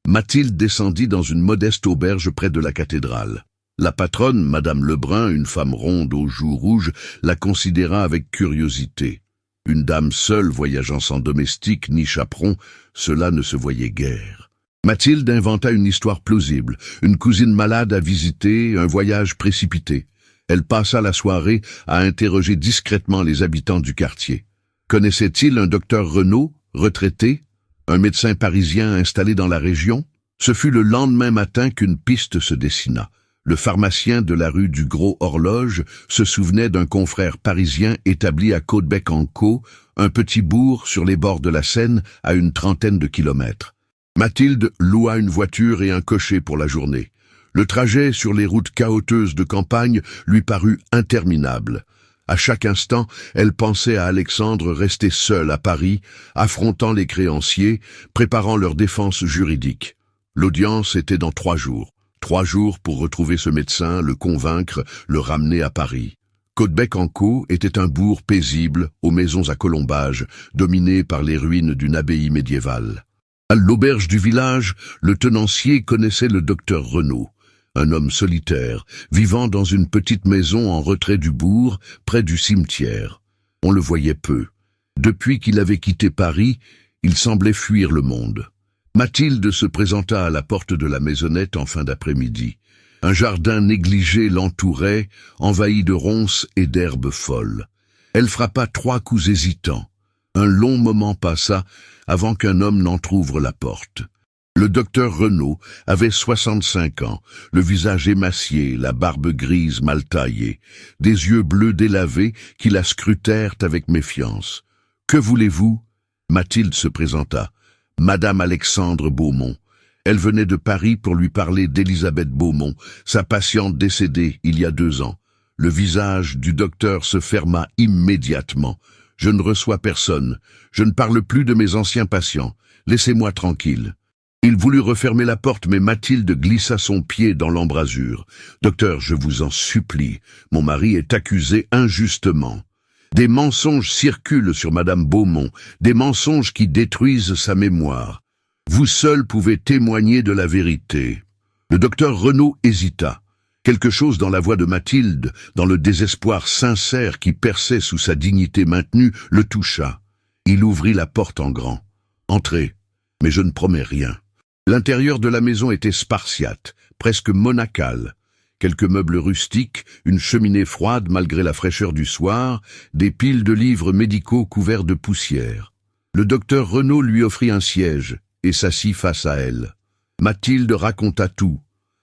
Mathilde descendit dans une modeste auberge près de la cathédrale. La patronne, Madame Lebrun, une femme ronde aux joues rouges, la considéra avec curiosité. Une dame seule voyageant sans domestique ni chaperon, cela ne se voyait guère. Mathilde inventa une histoire plausible, une cousine malade à visiter, un voyage précipité. Elle passa la soirée à interroger discrètement les habitants du quartier. Connaissait-il un docteur Renaud, retraité, un médecin parisien installé dans la région? Ce fut le lendemain matin qu'une piste se dessina. Le pharmacien de la rue du Gros Horloge se souvenait d'un confrère parisien établi à Caudebec-en-Caux, un petit bourg sur les bords de la Seine à une 30aine de kilomètres. Mathilde loua une voiture et un cocher pour la journée. Le trajet sur les routes cahotteuses de campagne lui parut interminable. À chaque instant, elle pensait à Alexandre resté seul à Paris, affrontant les créanciers, préparant leur défense juridique. L'audience était dans 3 jours. 3 jours pour retrouver ce médecin, le convaincre, le ramener à Paris. Caudebec-en-Caux était un bourg paisible, aux maisons à colombages, dominé par les ruines d'une abbaye médiévale. À l'auberge du village, le tenancier connaissait le docteur Renaud, un homme solitaire, vivant dans une petite maison en retrait du bourg, près du cimetière. On le voyait peu. Depuis qu'il avait quitté Paris, il semblait fuir le monde. Mathilde se présenta à la porte de la maisonnette en fin d'après-midi. Un jardin négligé l'entourait, envahi de ronces et d'herbes folles. Elle frappa 3 coups hésitants. Un long moment passa avant qu'un homme n'entr'ouvre la porte. Le docteur Renaud avait 65 ans, le visage émacié, la barbe grise mal taillée, des yeux bleus délavés qui la scrutèrent avec méfiance. « Que voulez-vous » Mathilde se présenta. Madame Alexandre Beaumont. Elle venait de Paris pour lui parler d'Élisabeth Beaumont, sa patiente décédée il y a 2 ans. Le visage du docteur se ferma immédiatement. Je ne reçois personne. Je ne parle plus de mes anciens patients. Laissez-moi tranquille. Il voulut refermer la porte, mais Mathilde glissa son pied dans l'embrasure. Docteur, je vous en supplie, mon mari est accusé injustement. Des mensonges circulent sur Madame Beaumont, des mensonges qui détruisent sa mémoire. Vous seul pouvez témoigner de la vérité. Le docteur Renaud hésita. Quelque chose dans la voix de Mathilde, dans le désespoir sincère qui perçait sous sa dignité maintenue, le toucha. Il ouvrit la porte en grand. Entrez, mais je ne promets rien. L'intérieur de la maison était spartiate, presque monacal. Quelques meubles rustiques, une cheminée froide malgré la fraîcheur du soir, des piles de livres médicaux couverts de poussière. Le docteur Renaud lui offrit un siège et s'assit face à elle. Mathilde raconta tout.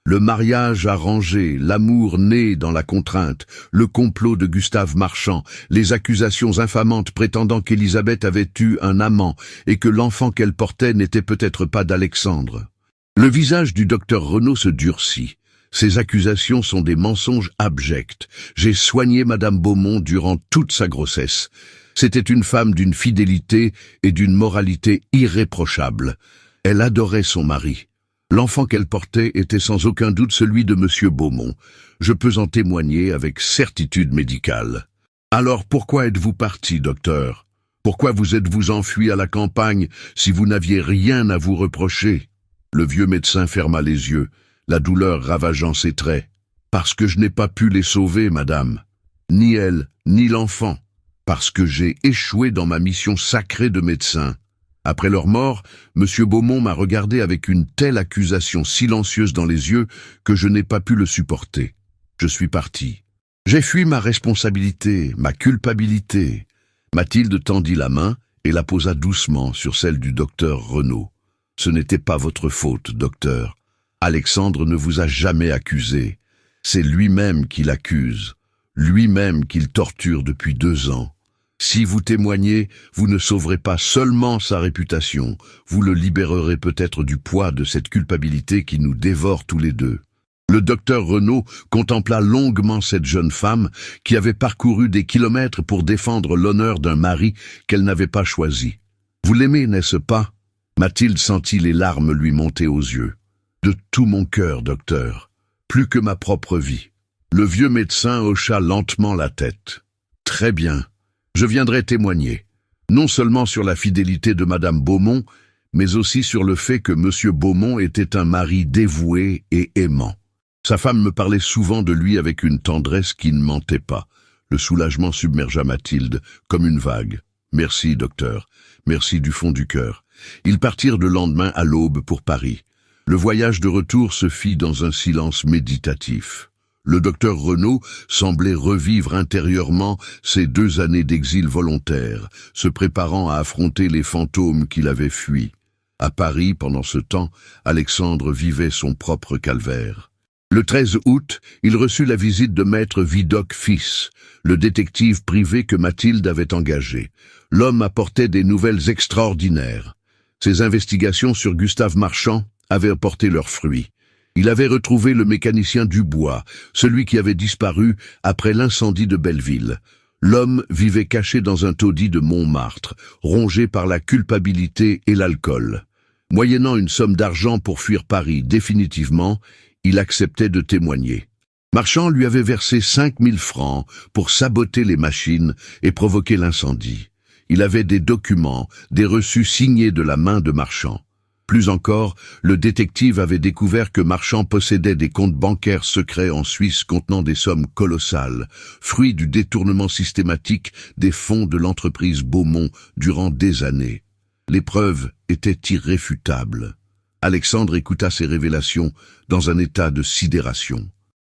Le mariage arrangé, l'amour né dans la contrainte, le complot de Gustave Marchand, les accusations infamantes prétendant qu'Élisabeth avait eu un amant et que l'enfant qu'elle portait n'était peut-être pas d'Alexandre. Le visage du docteur Renaud se durcit. Ces accusations sont des mensonges abjects. J'ai soigné Madame Beaumont durant toute sa grossesse. C'était une femme d'une fidélité et d'une moralité irréprochables. Elle adorait son mari. L'enfant qu'elle portait était sans aucun doute celui de Monsieur Beaumont. Je peux en témoigner avec certitude médicale. Alors pourquoi êtes-vous parti, docteur? Pourquoi vous êtes-vous enfui à la campagne si vous n'aviez rien à vous reprocher? Le vieux médecin ferma les yeux, la douleur ravageant ses traits. Parce que je n'ai pas pu les sauver, madame. Ni elle, ni l'enfant. Parce que j'ai échoué dans ma mission sacrée de médecin. Après leur mort, Monsieur Beaumont m'a regardé avec une telle accusation silencieuse dans les yeux que je n'ai pas pu le supporter. Je suis parti. J'ai fui ma responsabilité, ma culpabilité. Mathilde tendit la main et la posa doucement sur celle du docteur Renaud. Ce n'était pas votre faute, docteur. Alexandre ne vous a jamais accusé. C'est lui-même qui l'accuse, lui-même qu'il torture depuis 2 ans. Si vous témoignez, vous ne sauverez pas seulement sa réputation, vous le libérerez peut-être du poids de cette culpabilité qui nous dévore tous les deux. Le docteur Renaud contempla longuement cette jeune femme qui avait parcouru des kilomètres pour défendre l'honneur d'un mari qu'elle n'avait pas choisi. Vous l'aimez, n'est-ce pas? Mathilde sentit les larmes lui monter aux yeux. De tout mon cœur, docteur, plus que ma propre vie. Le vieux médecin hocha lentement la tête. Très bien. Je viendrai témoigner, non seulement sur la fidélité de Madame Beaumont, mais aussi sur le fait que Monsieur Beaumont était un mari dévoué et aimant. Sa femme me parlait souvent de lui avec une tendresse qui ne mentait pas. Le soulagement submergea Mathilde, comme une vague. Merci, docteur. Merci du fond du cœur. Ils partirent le lendemain à l'aube pour Paris. Le voyage de retour se fit dans un silence méditatif. Le docteur Renaud semblait revivre intérieurement ces 2 années d'exil volontaire, se préparant à affronter les fantômes qu'il avait fuis. À Paris, pendant ce temps, Alexandre vivait son propre calvaire. Le 13 août, il reçut la visite de maître Vidocq fils, le détective privé que Mathilde avait engagé. L'homme apportait des nouvelles extraordinaires. Ses investigations sur Gustave Marchand avaient apporté leurs fruits. Il avait retrouvé le mécanicien Dubois, celui qui avait disparu après l'incendie de Belleville. L'homme vivait caché dans un taudis de Montmartre, rongé par la culpabilité et l'alcool. Moyennant une somme d'argent pour fuir Paris définitivement, il acceptait de témoigner. Marchand lui avait versé 5 000 francs pour saboter les machines et provoquer l'incendie. Il avait des documents, des reçus signés de la main de Marchand. Plus encore, le détective avait découvert que Marchand possédait des comptes bancaires secrets en Suisse contenant des sommes colossales, fruit du détournement systématique des fonds de l'entreprise Beaumont durant des années. Les preuves étaient irréfutables. Alexandre écouta ces révélations dans un état de sidération.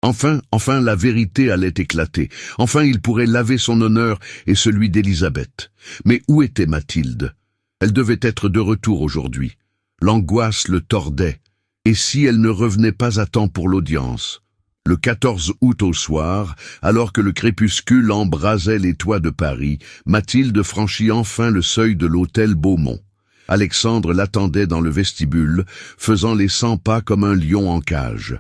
Enfin, la vérité allait éclater. Enfin, il pourrait laver son honneur et celui d'Élisabeth. Mais où était Mathilde? Elle devait être de retour aujourd'hui. L'angoisse le tordait. Et si elle ne revenait pas à temps pour l'audience? Le 14 août au soir, alors que le crépuscule embrasait les toits de Paris, Mathilde franchit enfin le seuil de l'hôtel Beaumont. Alexandre l'attendait dans le vestibule, faisant les 100 pas comme un lion en cage.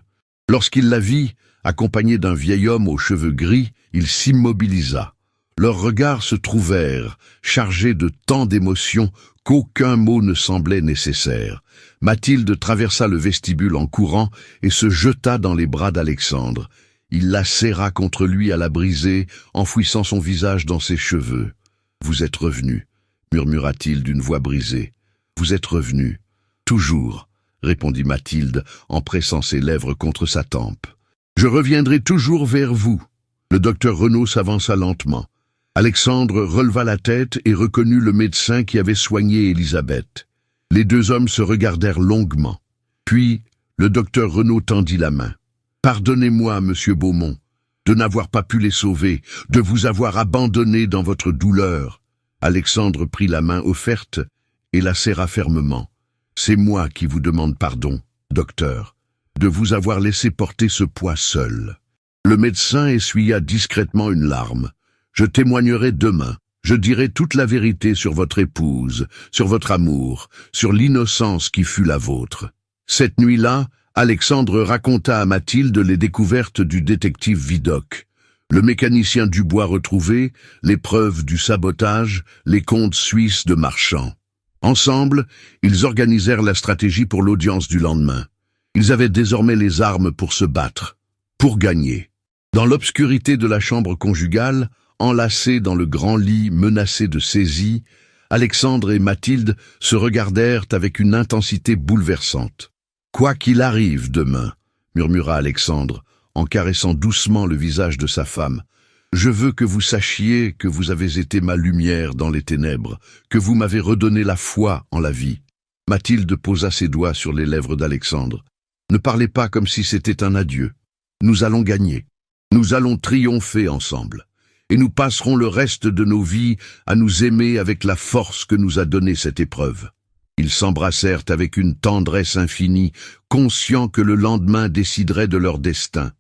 Lorsqu'il la vit, accompagné d'un vieil homme aux cheveux gris, il s'immobilisa. Leurs regards se trouvèrent, chargés de tant d'émotions qu'aucun mot ne semblait nécessaire. Mathilde traversa le vestibule en courant et se jeta dans les bras d'Alexandre. Il la serra contre lui à la briser, enfouissant son visage dans ses cheveux. « Vous êtes revenu » murmura-t-il d'une voix brisée. « Vous êtes revenu. »« Toujours » répondit Mathilde en pressant ses lèvres contre sa tempe. « Je reviendrai toujours vers vous. » Le docteur Renaud s'avança lentement. Alexandre releva la tête et reconnut le médecin qui avait soigné Élisabeth. Les deux hommes se regardèrent longuement. Puis, le docteur Renaud tendit la main. « Pardonnez-moi, monsieur Beaumont, de n'avoir pas pu les sauver, de vous avoir abandonné dans votre douleur. » Alexandre prit la main offerte et la serra fermement. « C'est moi qui vous demande pardon, docteur, de vous avoir laissé porter ce poids seul. » Le médecin essuya discrètement une larme. « Je témoignerai demain. Je dirai toute la vérité sur votre épouse, sur votre amour, sur l'innocence qui fut la vôtre. » Cette nuit-là, Alexandre raconta à Mathilde les découvertes du détective Vidocq. Le mécanicien Dubois retrouvé, les preuves du sabotage, les comptes suisses de Marchand. Ensemble, ils organisèrent la stratégie pour l'audience du lendemain. Ils avaient désormais les armes pour se battre, pour gagner. Dans l'obscurité de la chambre conjugale, enlacés dans le grand lit menacé de saisie, Alexandre et Mathilde se regardèrent avec une intensité bouleversante. « Quoi qu'il arrive demain, » murmura Alexandre, en caressant doucement le visage de sa femme, « je veux que vous sachiez que vous avez été ma lumière dans les ténèbres, que vous m'avez redonné la foi en la vie. » Mathilde posa ses doigts sur les lèvres d'Alexandre. « Ne parlez pas comme si c'était un adieu. Nous allons gagner. Nous allons triompher ensemble. Et nous passerons le reste de nos vies à nous aimer avec la force que nous a donnée cette épreuve. » Ils s'embrassèrent avec une tendresse infinie, conscients que le lendemain déciderait de leur destin.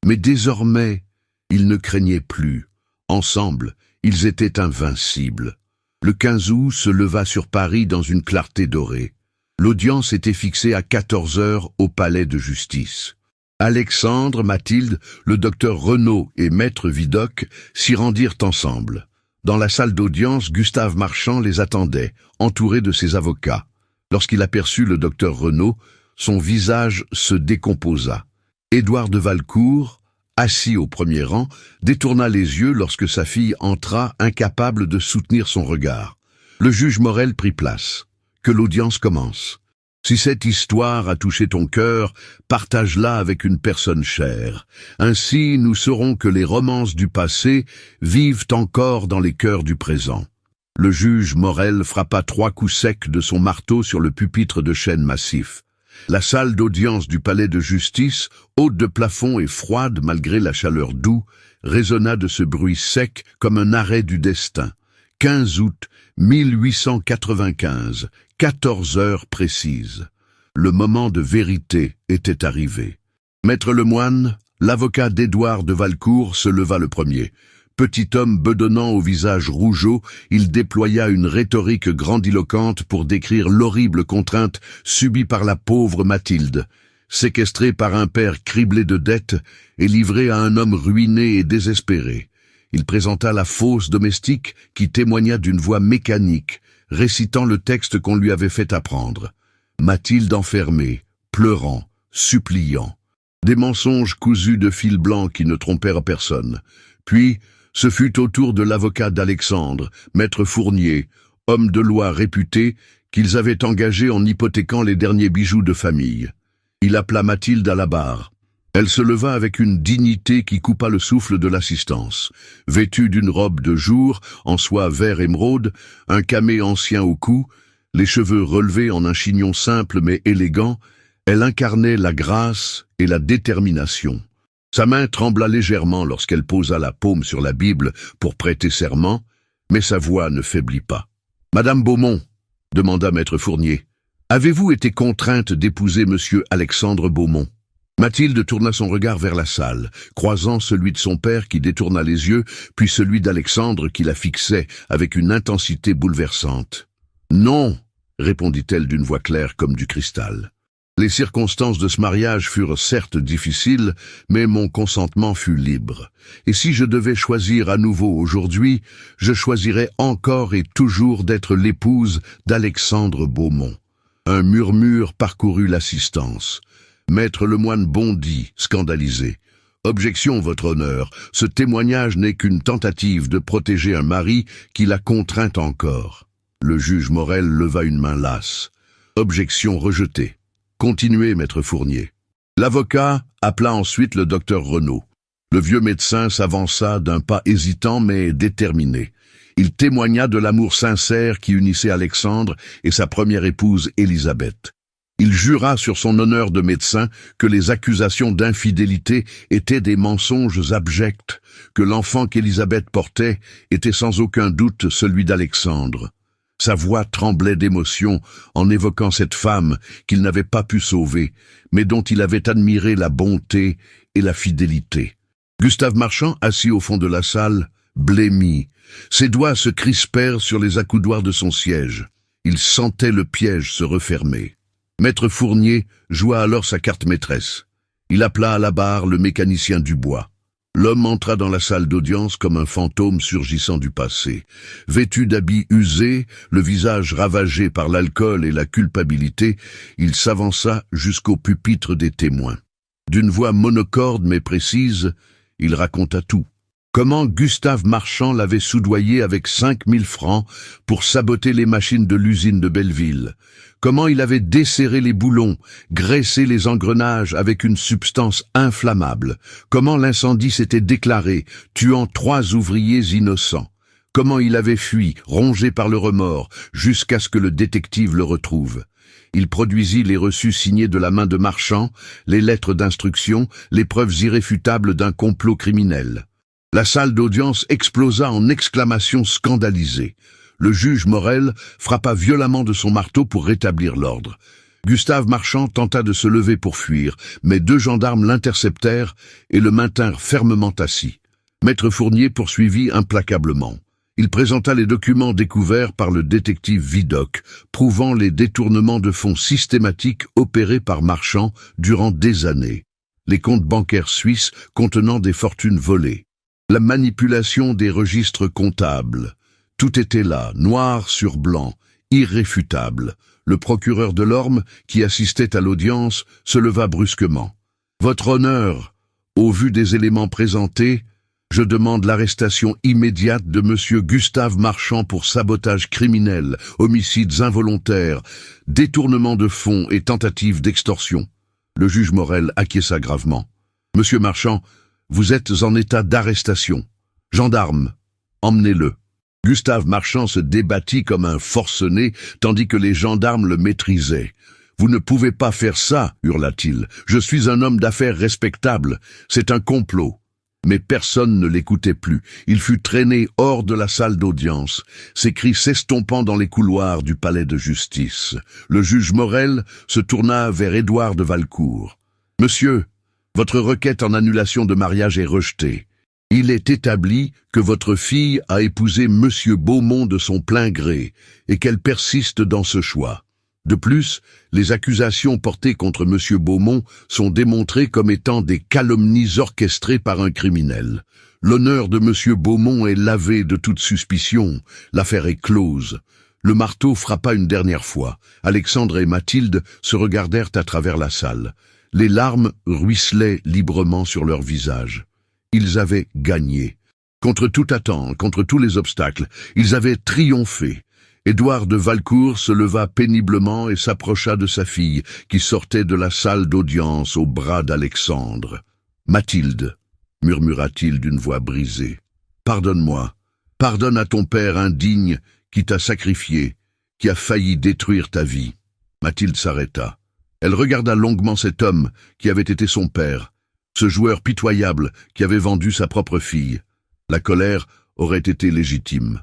Mais désormais, ils ne craignaient plus. Ensemble, ils étaient invincibles. Le 15 août se leva sur Paris dans une clarté dorée. L'audience était fixée à 14 heures au palais de justice. Alexandre, Mathilde, le docteur Renaud et maître Vidocq s'y rendirent ensemble. Dans la salle d'audience, Gustave Marchand les attendait, entouré de ses avocats. Lorsqu'il aperçut le docteur Renaud, son visage se décomposa. Édouard de Valcourt, assis au premier rang, détourna les yeux lorsque sa fille entra, incapable de soutenir son regard. Le juge Morel prit place. Que l'audience commence. Si cette histoire a touché ton cœur, partage-la avec une personne chère. Ainsi, nous saurons que les romances du passé vivent encore dans les cœurs du présent. Le juge Morel frappa 3 coups secs de son marteau sur le pupitre de chêne massif. La salle d'audience du palais de justice, haute de plafond et froide malgré la chaleur douce, résonna de ce bruit sec comme un arrêt du destin. 15 août 1895, 14 heures précises. Le moment de vérité était arrivé. Maître Lemoine, l'avocat d'Édouard de Valcourt, se leva le premier. Petit homme bedonnant au visage rougeau, il déploya une rhétorique grandiloquente pour décrire l'horrible contrainte subie par la pauvre Mathilde. Séquestrée par un père criblé de dettes et livrée à un homme ruiné et désespéré. Il présenta la fausse domestique qui témoigna d'une voix mécanique, récitant le texte qu'on lui avait fait apprendre. Mathilde enfermée, pleurant, suppliant. Des mensonges cousus de fil blanc qui ne trompèrent personne. Puis, ce fut au tour de l'avocat d'Alexandre, maître Fournier, homme de loi réputé, qu'ils avaient engagé en hypothéquant les derniers bijoux de famille. Il appela Mathilde à la barre. Elle se leva avec une dignité qui coupa le souffle de l'assistance. Vêtue d'une robe de jour, en soie vert émeraude, un camée ancien au cou, les cheveux relevés en un chignon simple mais élégant, elle incarnait la grâce et la détermination. Sa main trembla légèrement lorsqu'elle posa la paume sur la Bible pour prêter serment, mais sa voix ne faiblit pas. « Madame Beaumont, » demanda maître Fournier, « avez-vous été contrainte d'épouser monsieur Alexandre Beaumont ?» Mathilde tourna son regard vers la salle, croisant celui de son père qui détourna les yeux, puis celui d'Alexandre qui la fixait avec une intensité bouleversante. « Non !» répondit-elle d'une voix claire comme du cristal. Les circonstances de ce mariage furent certes difficiles, mais mon consentement fut libre. Et si je devais choisir à nouveau aujourd'hui, je choisirais encore et toujours d'être l'épouse d'Alexandre Beaumont. Un murmure parcourut l'assistance. Maître Lemoine bondit, scandalisé. « Objection, votre honneur, ce témoignage n'est qu'une tentative de protéger un mari qui la contraint encore. » Le juge Morel leva une main lasse. « Objection rejetée. Continuez, maître Fournier. » L'avocat appela ensuite le docteur Renaud. Le vieux médecin s'avança d'un pas hésitant mais déterminé. Il témoigna de l'amour sincère qui unissait Alexandre et sa première épouse Élisabeth. Il jura sur son honneur de médecin que les accusations d'infidélité étaient des mensonges abjects, que l'enfant qu'Élisabeth portait était sans aucun doute celui d'Alexandre. Sa voix tremblait d'émotion en évoquant cette femme qu'il n'avait pas pu sauver, mais dont il avait admiré la bonté et la fidélité. Gustave Marchand, assis au fond de la salle, blêmit. Ses doigts se crispèrent sur les accoudoirs de son siège. Il sentait le piège se refermer. Maître Fournier joua alors sa carte maîtresse. Il appela à la barre le mécanicien Dubois. L'homme entra dans la salle d'audience comme un fantôme surgissant du passé. Vêtu d'habits usés, le visage ravagé par l'alcool et la culpabilité, il s'avança jusqu'au pupitre des témoins. D'une voix monocorde mais précise, il raconta tout. Comment Gustave Marchand l'avait soudoyé avec 5000 francs pour saboter les machines de l'usine de Belleville. Comment il avait desserré les boulons, graissé les engrenages avec une substance inflammable. Comment l'incendie s'était déclaré, tuant 3 ouvriers innocents. Comment il avait fui, rongé par le remords, jusqu'à ce que le détective le retrouve. Il produisit les reçus signés de la main de Marchand, les lettres d'instruction, les preuves irréfutables d'un complot criminel. La salle d'audience explosa en exclamations scandalisées. Le juge Morel frappa violemment de son marteau pour rétablir l'ordre. Gustave Marchand tenta de se lever pour fuir, mais 2 gendarmes l'interceptèrent et le maintinrent fermement assis. Maître Fournier poursuivit implacablement. Il présenta les documents découverts par le détective Vidocq, prouvant les détournements de fonds systématiques opérés par Marchand durant des années. Les comptes bancaires suisses contenant des fortunes volées. La manipulation des registres comptables. Tout était là, noir sur blanc, irréfutable. Le procureur de l'Orme, qui assistait à l'audience, se leva brusquement. « Votre honneur, au vu des éléments présentés, je demande l'arrestation immédiate de monsieur Gustave Marchand pour sabotage criminel, homicides involontaires, détournement de fonds et tentative d'extorsion. » Le juge Morel acquiesça gravement. « Monsieur Marchand, vous êtes en état d'arrestation. Gendarmes, emmenez-le. » Gustave Marchand se débattit comme un forcené, tandis que les gendarmes le maîtrisaient. « Vous ne pouvez pas faire ça, hurla-t-il. Je suis un homme d'affaires respectable. C'est un complot. » Mais personne ne l'écoutait plus. Il fut traîné hors de la salle d'audience, ses cris s'estompant dans les couloirs du palais de justice. Le juge Morel se tourna vers Édouard de Valcourt. « Monsieur, votre requête en annulation de mariage est rejetée. Il est établi que votre fille a épousé monsieur Beaumont de son plein gré et qu'elle persiste dans ce choix. De plus, les accusations portées contre monsieur Beaumont sont démontrées comme étant des calomnies orchestrées par un criminel. L'honneur de monsieur Beaumont est lavé de toute suspicion. L'affaire est close. » Le marteau frappa une dernière fois. Alexandre et Mathilde se regardèrent à travers la salle. Les larmes ruisselaient librement sur leurs visages. Ils avaient gagné. Contre toute attente, contre tous les obstacles, ils avaient triomphé. Édouard de Valcourt se leva péniblement et s'approcha de sa fille, qui sortait de la salle d'audience au bras d'Alexandre. « Mathilde, » murmura-t-il d'une voix brisée, « pardonne-moi, pardonne à ton père indigne qui t'a sacrifié, qui a failli détruire ta vie. » Mathilde s'arrêta. Elle regarda longuement cet homme qui avait été son père, ce joueur pitoyable qui avait vendu sa propre fille. La colère aurait été légitime.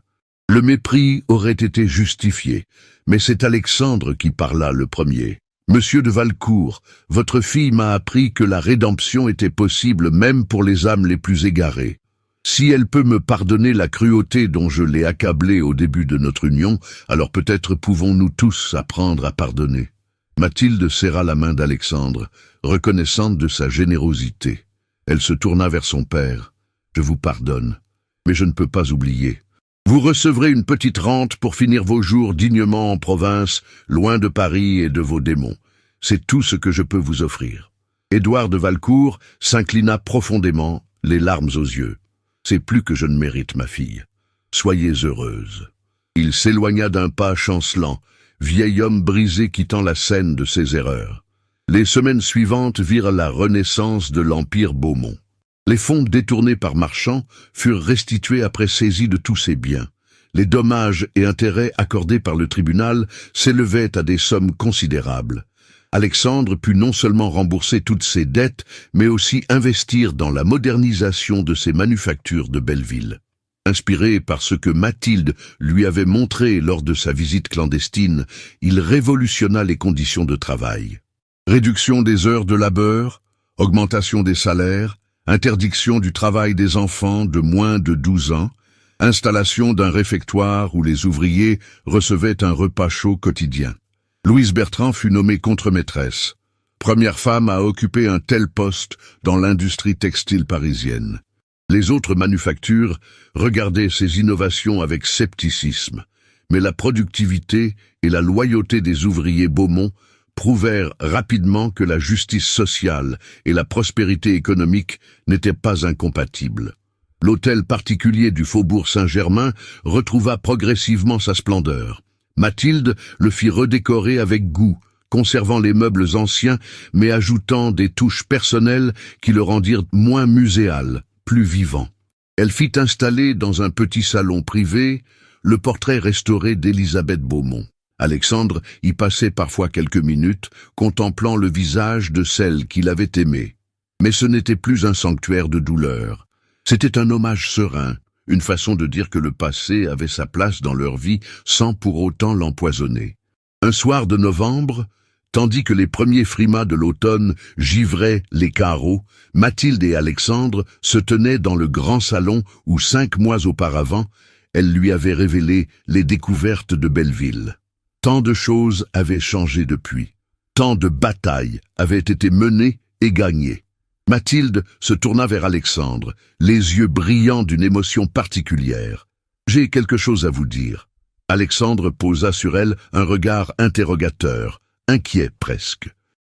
Le mépris aurait été justifié, mais c'est Alexandre qui parla le premier. Monsieur de Valcourt, votre fille m'a appris que la rédemption était possible même pour les âmes les plus égarées. Si elle peut me pardonner la cruauté dont je l'ai accablée au début de notre union, alors peut-être pouvons-nous tous apprendre à pardonner. » Mathilde serra la main d'Alexandre, reconnaissante de sa générosité. Elle se tourna vers son père. « Je vous pardonne, mais je ne peux pas oublier. Vous recevrez une petite rente pour finir vos jours dignement en province, loin de Paris et de vos démons. C'est tout ce que je peux vous offrir. » Édouard de Valcourt s'inclina profondément, les larmes aux yeux. « C'est plus que je ne mérite, ma fille. Soyez heureuse. » Il s'éloigna d'un pas chancelant, vieil homme brisé quittant la scène de ses erreurs. Les semaines suivantes virent la renaissance de l'Empire Beaumont. Les fonds détournés par Marchand furent restitués après saisie de tous ses biens. Les dommages et intérêts accordés par le tribunal s'élevaient à des sommes considérables. Alexandre put non seulement rembourser toutes ses dettes, mais aussi investir dans la modernisation de ses manufactures de Belleville. Inspiré par ce que Mathilde lui avait montré lors de sa visite clandestine, il révolutionna les conditions de travail. Réduction des heures de labeur, augmentation des salaires, interdiction du travail des enfants de moins de 12 ans, installation d'un réfectoire où les ouvriers recevaient un repas chaud quotidien. Louise Bertrand fut nommée contremaîtresse, première femme à occuper un tel poste dans l'industrie textile parisienne. Les autres manufactures regardaient ces innovations avec scepticisme, mais la productivité et la loyauté des ouvriers Beaumont prouvèrent rapidement que la justice sociale et la prospérité économique n'étaient pas incompatibles. L'hôtel particulier du Faubourg Saint-Germain retrouva progressivement sa splendeur. Mathilde le fit redécorer avec goût, conservant les meubles anciens, mais ajoutant des touches personnelles qui le rendirent moins muséal, plus vivant. Elle fit installer dans un petit salon privé le portrait restauré d'Élisabeth Beaumont. Alexandre y passait parfois quelques minutes, contemplant le visage de celle qu'il avait aimée. Mais ce n'était plus un sanctuaire de douleur. C'était un hommage serein, une façon de dire que le passé avait sa place dans leur vie sans pour autant l'empoisonner. Un soir de novembre, tandis que les premiers frimas de l'automne givraient les carreaux, Mathilde et Alexandre se tenaient dans le grand salon où 5 mois auparavant, elle lui avait révélé les découvertes de Belleville. Tant de choses avaient changé depuis. Tant de batailles avaient été menées et gagnées. Mathilde se tourna vers Alexandre, les yeux brillants d'une émotion particulière. « J'ai quelque chose à vous dire. » Alexandre posa sur elle un regard interrogateur, inquiet presque.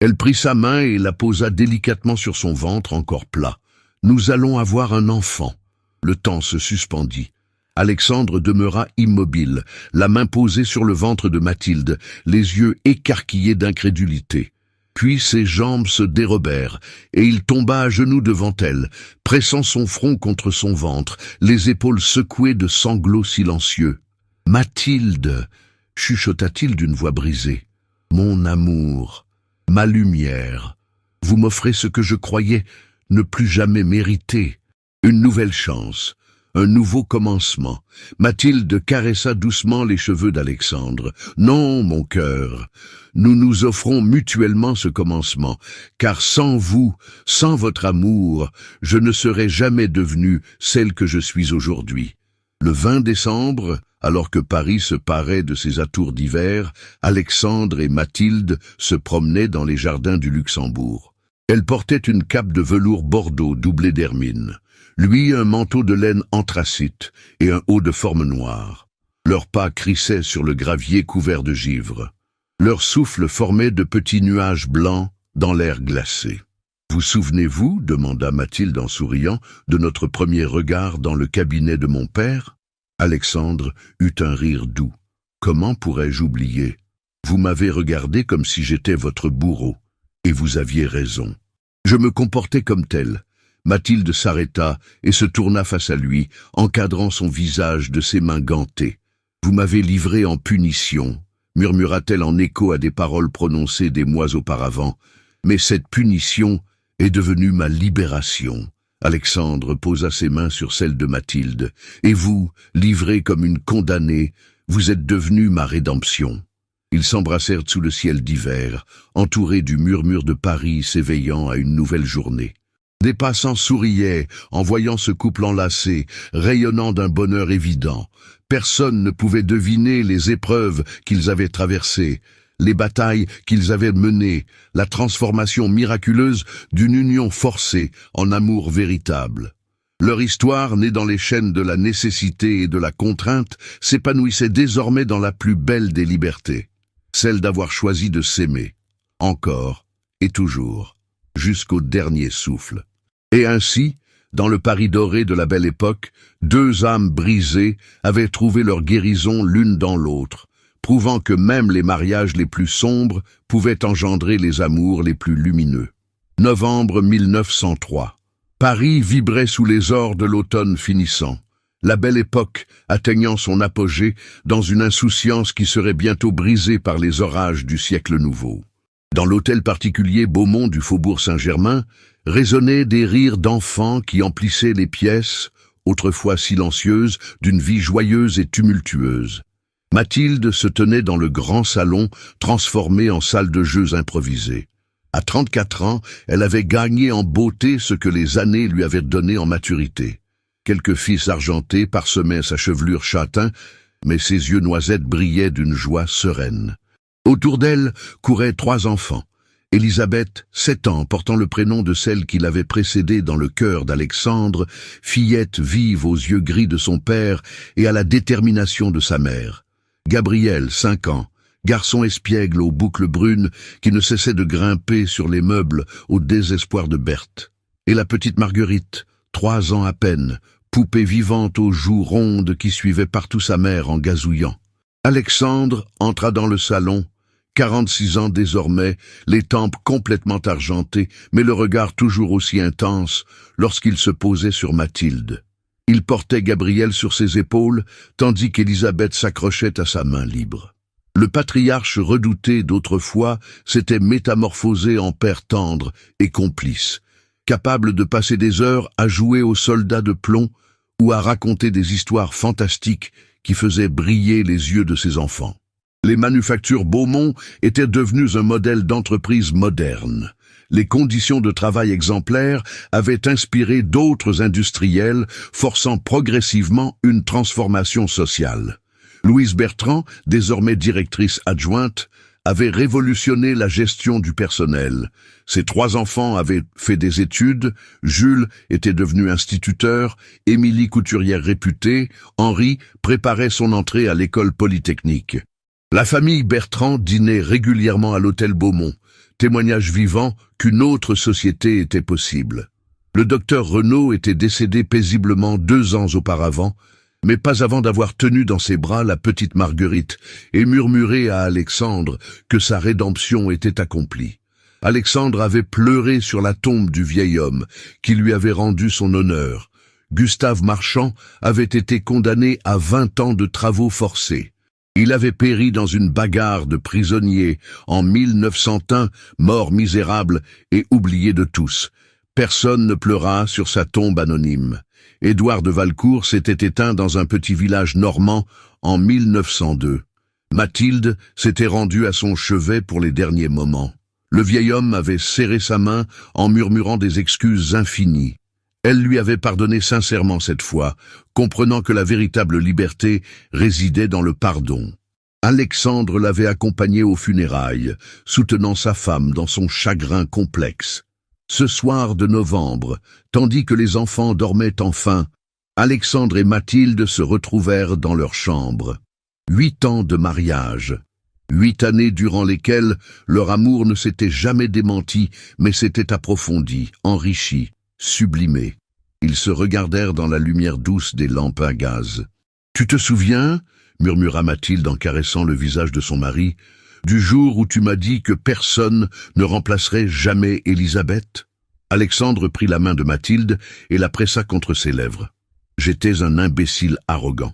Elle prit sa main et la posa délicatement sur son ventre encore plat. « Nous allons avoir un enfant. » Le temps se suspendit. Alexandre demeura immobile, la main posée sur le ventre de Mathilde, les yeux écarquillés d'incrédulité. Puis ses jambes se dérobèrent, et il tomba à genoux devant elle, pressant son front contre son ventre, les épaules secouées de sanglots silencieux. « Mathilde !» chuchota-t-il d'une voix brisée. « Mon amour, ma lumière, vous m'offrez ce que je croyais ne plus jamais mériter, une nouvelle chance. » Un nouveau commencement. Mathilde caressa doucement les cheveux d'Alexandre. « Non, mon cœur, nous nous offrons mutuellement ce commencement, car sans vous, sans votre amour, je ne serais jamais devenue celle que je suis aujourd'hui. » Le 20 décembre, alors que Paris se parait de ses atours d'hiver, Alexandre et Mathilde se promenaient dans les jardins du Luxembourg. Elle portait une cape de velours bordeaux doublée d'hermine. Lui un manteau de laine anthracite et un haut de forme noire. Leurs pas crissaient sur le gravier couvert de givre. Leur souffle formait de petits nuages blancs dans l'air glacé. « Vous souvenez-vous, demanda Mathilde en souriant, de notre premier regard dans le cabinet de mon père ?» Alexandre eut un rire doux. « Comment pourrais-je oublier? Vous m'avez regardé comme si j'étais votre bourreau, et vous aviez raison. Je me comportais comme tel. » Mathilde s'arrêta et se tourna face à lui, encadrant son visage de ses mains gantées. « Vous m'avez livré en punition, » murmura-t-elle en écho à des paroles prononcées des mois auparavant. « Mais cette punition est devenue ma libération. » Alexandre posa ses mains sur celles de Mathilde. « Et vous, livrée comme une condamnée, vous êtes devenue ma rédemption. » Ils s'embrassèrent sous le ciel d'hiver, entourés du murmure de Paris s'éveillant à une nouvelle journée. Des passants souriaient en voyant ce couple enlacé, rayonnant d'un bonheur évident. Personne ne pouvait deviner les épreuves qu'ils avaient traversées, les batailles qu'ils avaient menées, la transformation miraculeuse d'une union forcée en amour véritable. Leur histoire, née dans les chaînes de la nécessité et de la contrainte, s'épanouissait désormais dans la plus belle des libertés, celle d'avoir choisi de s'aimer, encore et toujours, jusqu'au dernier souffle. Et ainsi, dans le Paris doré de la Belle Époque, deux âmes brisées avaient trouvé leur guérison l'une dans l'autre, prouvant que même les mariages les plus sombres pouvaient engendrer les amours les plus lumineux. Novembre 1903. Paris vibrait sous les ors de l'automne finissant, la Belle Époque atteignant son apogée dans une insouciance qui serait bientôt brisée par les orages du siècle nouveau. Dans l'hôtel particulier Beaumont du Faubourg Saint-Germain, résonnaient des rires d'enfants qui emplissaient les pièces, autrefois silencieuses, d'une vie joyeuse et tumultueuse. Mathilde se tenait dans le grand salon, transformé en salle de jeux improvisée. À 34 ans, elle avait gagné en beauté ce que les années lui avaient donné en maturité. Quelques fils argentés parsemaient sa chevelure châtain, mais ses yeux noisettes brillaient d'une joie sereine. Autour d'elle couraient 3 enfants. Élisabeth, 7 ans, portant le prénom de celle qui l'avait précédée dans le cœur d'Alexandre, fillette vive aux yeux gris de son père et à la détermination de sa mère. Gabriel, 5 ans, garçon espiègle aux boucles brunes qui ne cessait de grimper sur les meubles au désespoir de Berthe. Et la petite Marguerite, 3 ans à peine, poupée vivante aux joues rondes qui suivait partout sa mère en gazouillant. Alexandre entra dans le salon, 46 ans désormais, les tempes complètement argentées, mais le regard toujours aussi intense lorsqu'il se posait sur Mathilde. Il portait Gabriel sur ses épaules, tandis qu'Élisabeth s'accrochait à sa main libre. Le patriarche redouté d'autrefois s'était métamorphosé en père tendre et complice, capable de passer des heures à jouer aux soldats de plomb ou à raconter des histoires fantastiques qui faisaient briller les yeux de ses enfants. Les manufactures Beaumont étaient devenues un modèle d'entreprise moderne. Les conditions de travail exemplaires avaient inspiré d'autres industriels, forçant progressivement une transformation sociale. Louise Bertrand, désormais directrice adjointe, avait révolutionné la gestion du personnel. Ses 3 enfants avaient fait des études, Jules était devenu instituteur, Émilie couturière réputée, Henri préparait son entrée à l'école polytechnique. La famille Bertrand dînait régulièrement à l'hôtel Beaumont, témoignage vivant qu'une autre société était possible. Le docteur Renaud était décédé paisiblement 2 ans auparavant, mais pas avant d'avoir tenu dans ses bras la petite Marguerite et murmuré à Alexandre que sa rédemption était accomplie. Alexandre avait pleuré sur la tombe du vieil homme qui lui avait rendu son honneur. Gustave Marchand avait été condamné à 20 ans de travaux forcés. Il avait péri dans une bagarre de prisonniers en 1901, mort misérable et oublié de tous. Personne ne pleura sur sa tombe anonyme. Édouard de Valcourt s'était éteint dans un petit village normand en 1902. Mathilde s'était rendue à son chevet pour les derniers moments. Le vieil homme avait serré sa main en murmurant des excuses infinies. Elle lui avait pardonné sincèrement cette fois, comprenant que la véritable liberté résidait dans le pardon. Alexandre l'avait accompagné aux funérailles, soutenant sa femme dans son chagrin complexe. Ce soir de novembre, tandis que les enfants dormaient enfin, Alexandre et Mathilde se retrouvèrent dans leur chambre. 8 ans de mariage. 8 années durant lesquelles leur amour ne s'était jamais démenti, mais s'était approfondi, enrichi, sublimé. Ils se regardèrent dans la lumière douce des lampes à gaz. « Tu te souviens ?» murmura Mathilde en caressant le visage de son mari, « du jour où tu m'as dit que personne ne remplacerait jamais Élisabeth ?» Alexandre prit la main de Mathilde et la pressa contre ses lèvres. « J'étais un imbécile arrogant.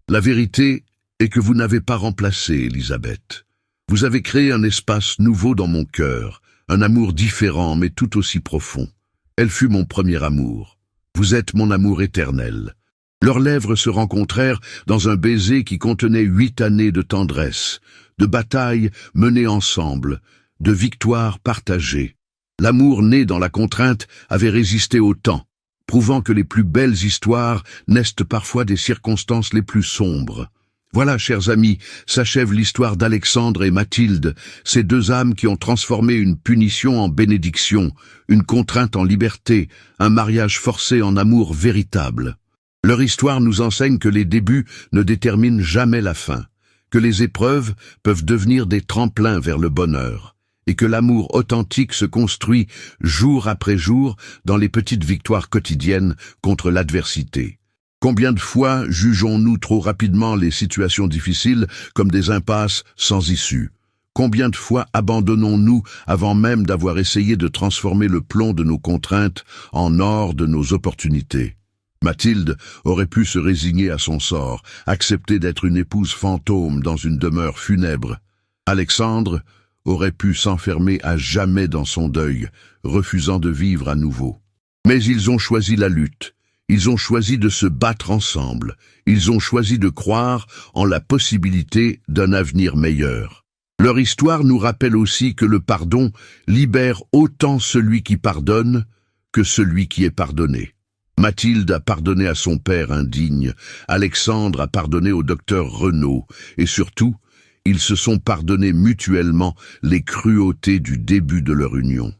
La vérité est que vous n'avez pas remplacé Élisabeth. Vous avez créé un espace nouveau dans mon cœur, un amour différent mais tout aussi profond. Elle fut mon premier amour. Vous êtes mon amour éternel. Leurs lèvres se rencontrèrent dans un baiser qui contenait 8 années de tendresse, de batailles menées ensemble, de victoires partagées. L'amour né dans la contrainte avait résisté au temps, prouvant que les plus belles histoires naissent parfois des circonstances les plus sombres. Voilà, chers amis, s'achève l'histoire d'Alexandre et Mathilde, ces deux âmes qui ont transformé une punition en bénédiction, une contrainte en liberté, un mariage forcé en amour véritable. Leur histoire nous enseigne que les débuts ne déterminent jamais la fin, que les épreuves peuvent devenir des tremplins vers le bonheur, et que l'amour authentique se construit jour après jour dans les petites victoires quotidiennes contre l'adversité. Combien de fois jugeons-nous trop rapidement les situations difficiles comme des impasses sans issue? Combien de fois abandonnons-nous avant même d'avoir essayé de transformer le plomb de nos contraintes en or de nos opportunités? Mathilde aurait pu se résigner à son sort, accepter d'être une épouse fantôme dans une demeure funèbre. Alexandre aurait pu s'enfermer à jamais dans son deuil, refusant de vivre à nouveau. Mais ils ont choisi la lutte. Ils ont choisi de se battre ensemble. Ils ont choisi de croire en la possibilité d'un avenir meilleur. Leur histoire nous rappelle aussi que le pardon libère autant celui qui pardonne que celui qui est pardonné. Mathilde a pardonné à son père indigne, Alexandre a pardonné au docteur Renaud, et surtout, ils se sont pardonnés mutuellement les cruautés du début de leur union.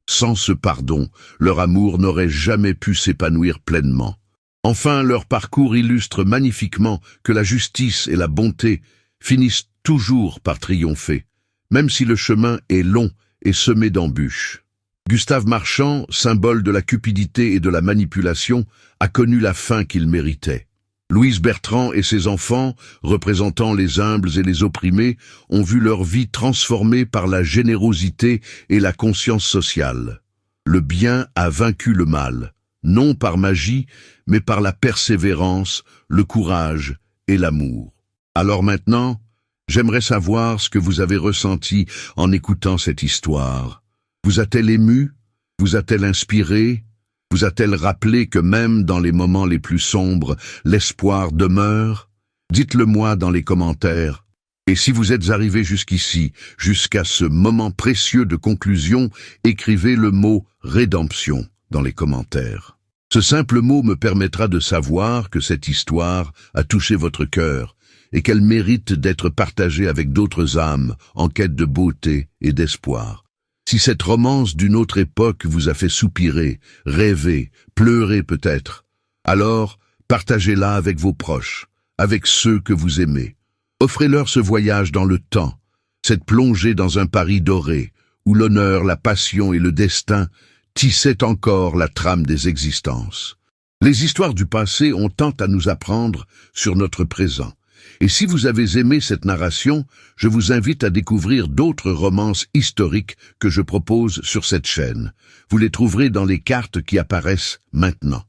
Sans ce pardon, leur amour n'aurait jamais pu s'épanouir pleinement. Enfin, leur parcours illustre magnifiquement que la justice et la bonté finissent toujours par triompher, même si le chemin est long et semé d'embûches. Gustave Marchand, symbole de la cupidité et de la manipulation, a connu la fin qu'il méritait. Louise Bertrand et ses enfants, représentant les humbles et les opprimés, ont vu leur vie transformée par la générosité et la conscience sociale. Le bien a vaincu le mal, non par magie, mais par la persévérance, le courage et l'amour. Alors maintenant, j'aimerais savoir ce que vous avez ressenti en écoutant cette histoire. Vous a-t-elle ému? Vous a-t-elle inspiré? Vous a-t-elle rappelé que même dans les moments les plus sombres, l'espoir demeure? Dites-le moi dans les commentaires. Et si vous êtes arrivé jusqu'ici, jusqu'à ce moment précieux de conclusion, écrivez le mot « rédemption » dans les commentaires. Ce simple mot me permettra de savoir que cette histoire a touché votre cœur et qu'elle mérite d'être partagée avec d'autres âmes en quête de beauté et d'espoir. Si cette romance d'une autre époque vous a fait soupirer, rêver, pleurer peut-être, alors partagez-la avec vos proches, avec ceux que vous aimez. Offrez-leur ce voyage dans le temps, cette plongée dans un Paris doré, où l'honneur, la passion et le destin tissaient encore la trame des existences. Les histoires du passé ont tant à nous apprendre sur notre présent. Et si vous avez aimé cette narration, je vous invite à découvrir d'autres romances historiques que je propose sur cette chaîne. Vous les trouverez dans les cartes qui apparaissent maintenant.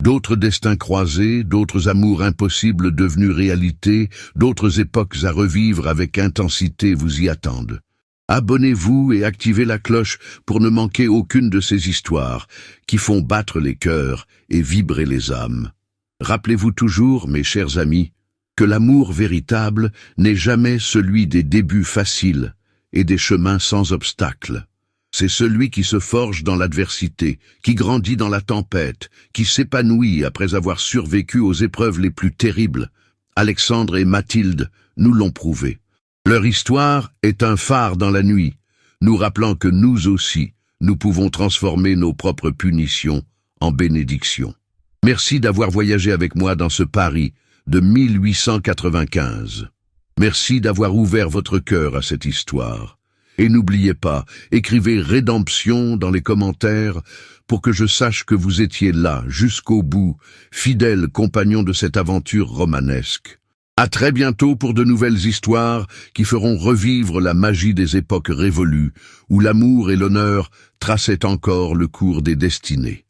D'autres destins croisés, d'autres amours impossibles devenus réalité, d'autres époques à revivre avec intensité vous y attendent. Abonnez-vous et activez la cloche pour ne manquer aucune de ces histoires qui font battre les cœurs et vibrer les âmes. Rappelez-vous toujours, mes chers amis, que l'amour véritable n'est jamais celui des débuts faciles et des chemins sans obstacles. C'est celui qui se forge dans l'adversité, qui grandit dans la tempête, qui s'épanouit après avoir survécu aux épreuves les plus terribles. Alexandre et Mathilde nous l'ont prouvé. Leur histoire est un phare dans la nuit, nous rappelant que nous aussi, nous pouvons transformer nos propres punitions en bénédictions. Merci d'avoir voyagé avec moi dans ce Paris de 1895. Merci d'avoir ouvert votre cœur à cette histoire. Et n'oubliez pas, écrivez rédemption dans les commentaires pour que je sache que vous étiez là, jusqu'au bout, fidèles compagnons de cette aventure romanesque. À très bientôt pour de nouvelles histoires qui feront revivre la magie des époques révolues, où l'amour et l'honneur traçaient encore le cours des destinées.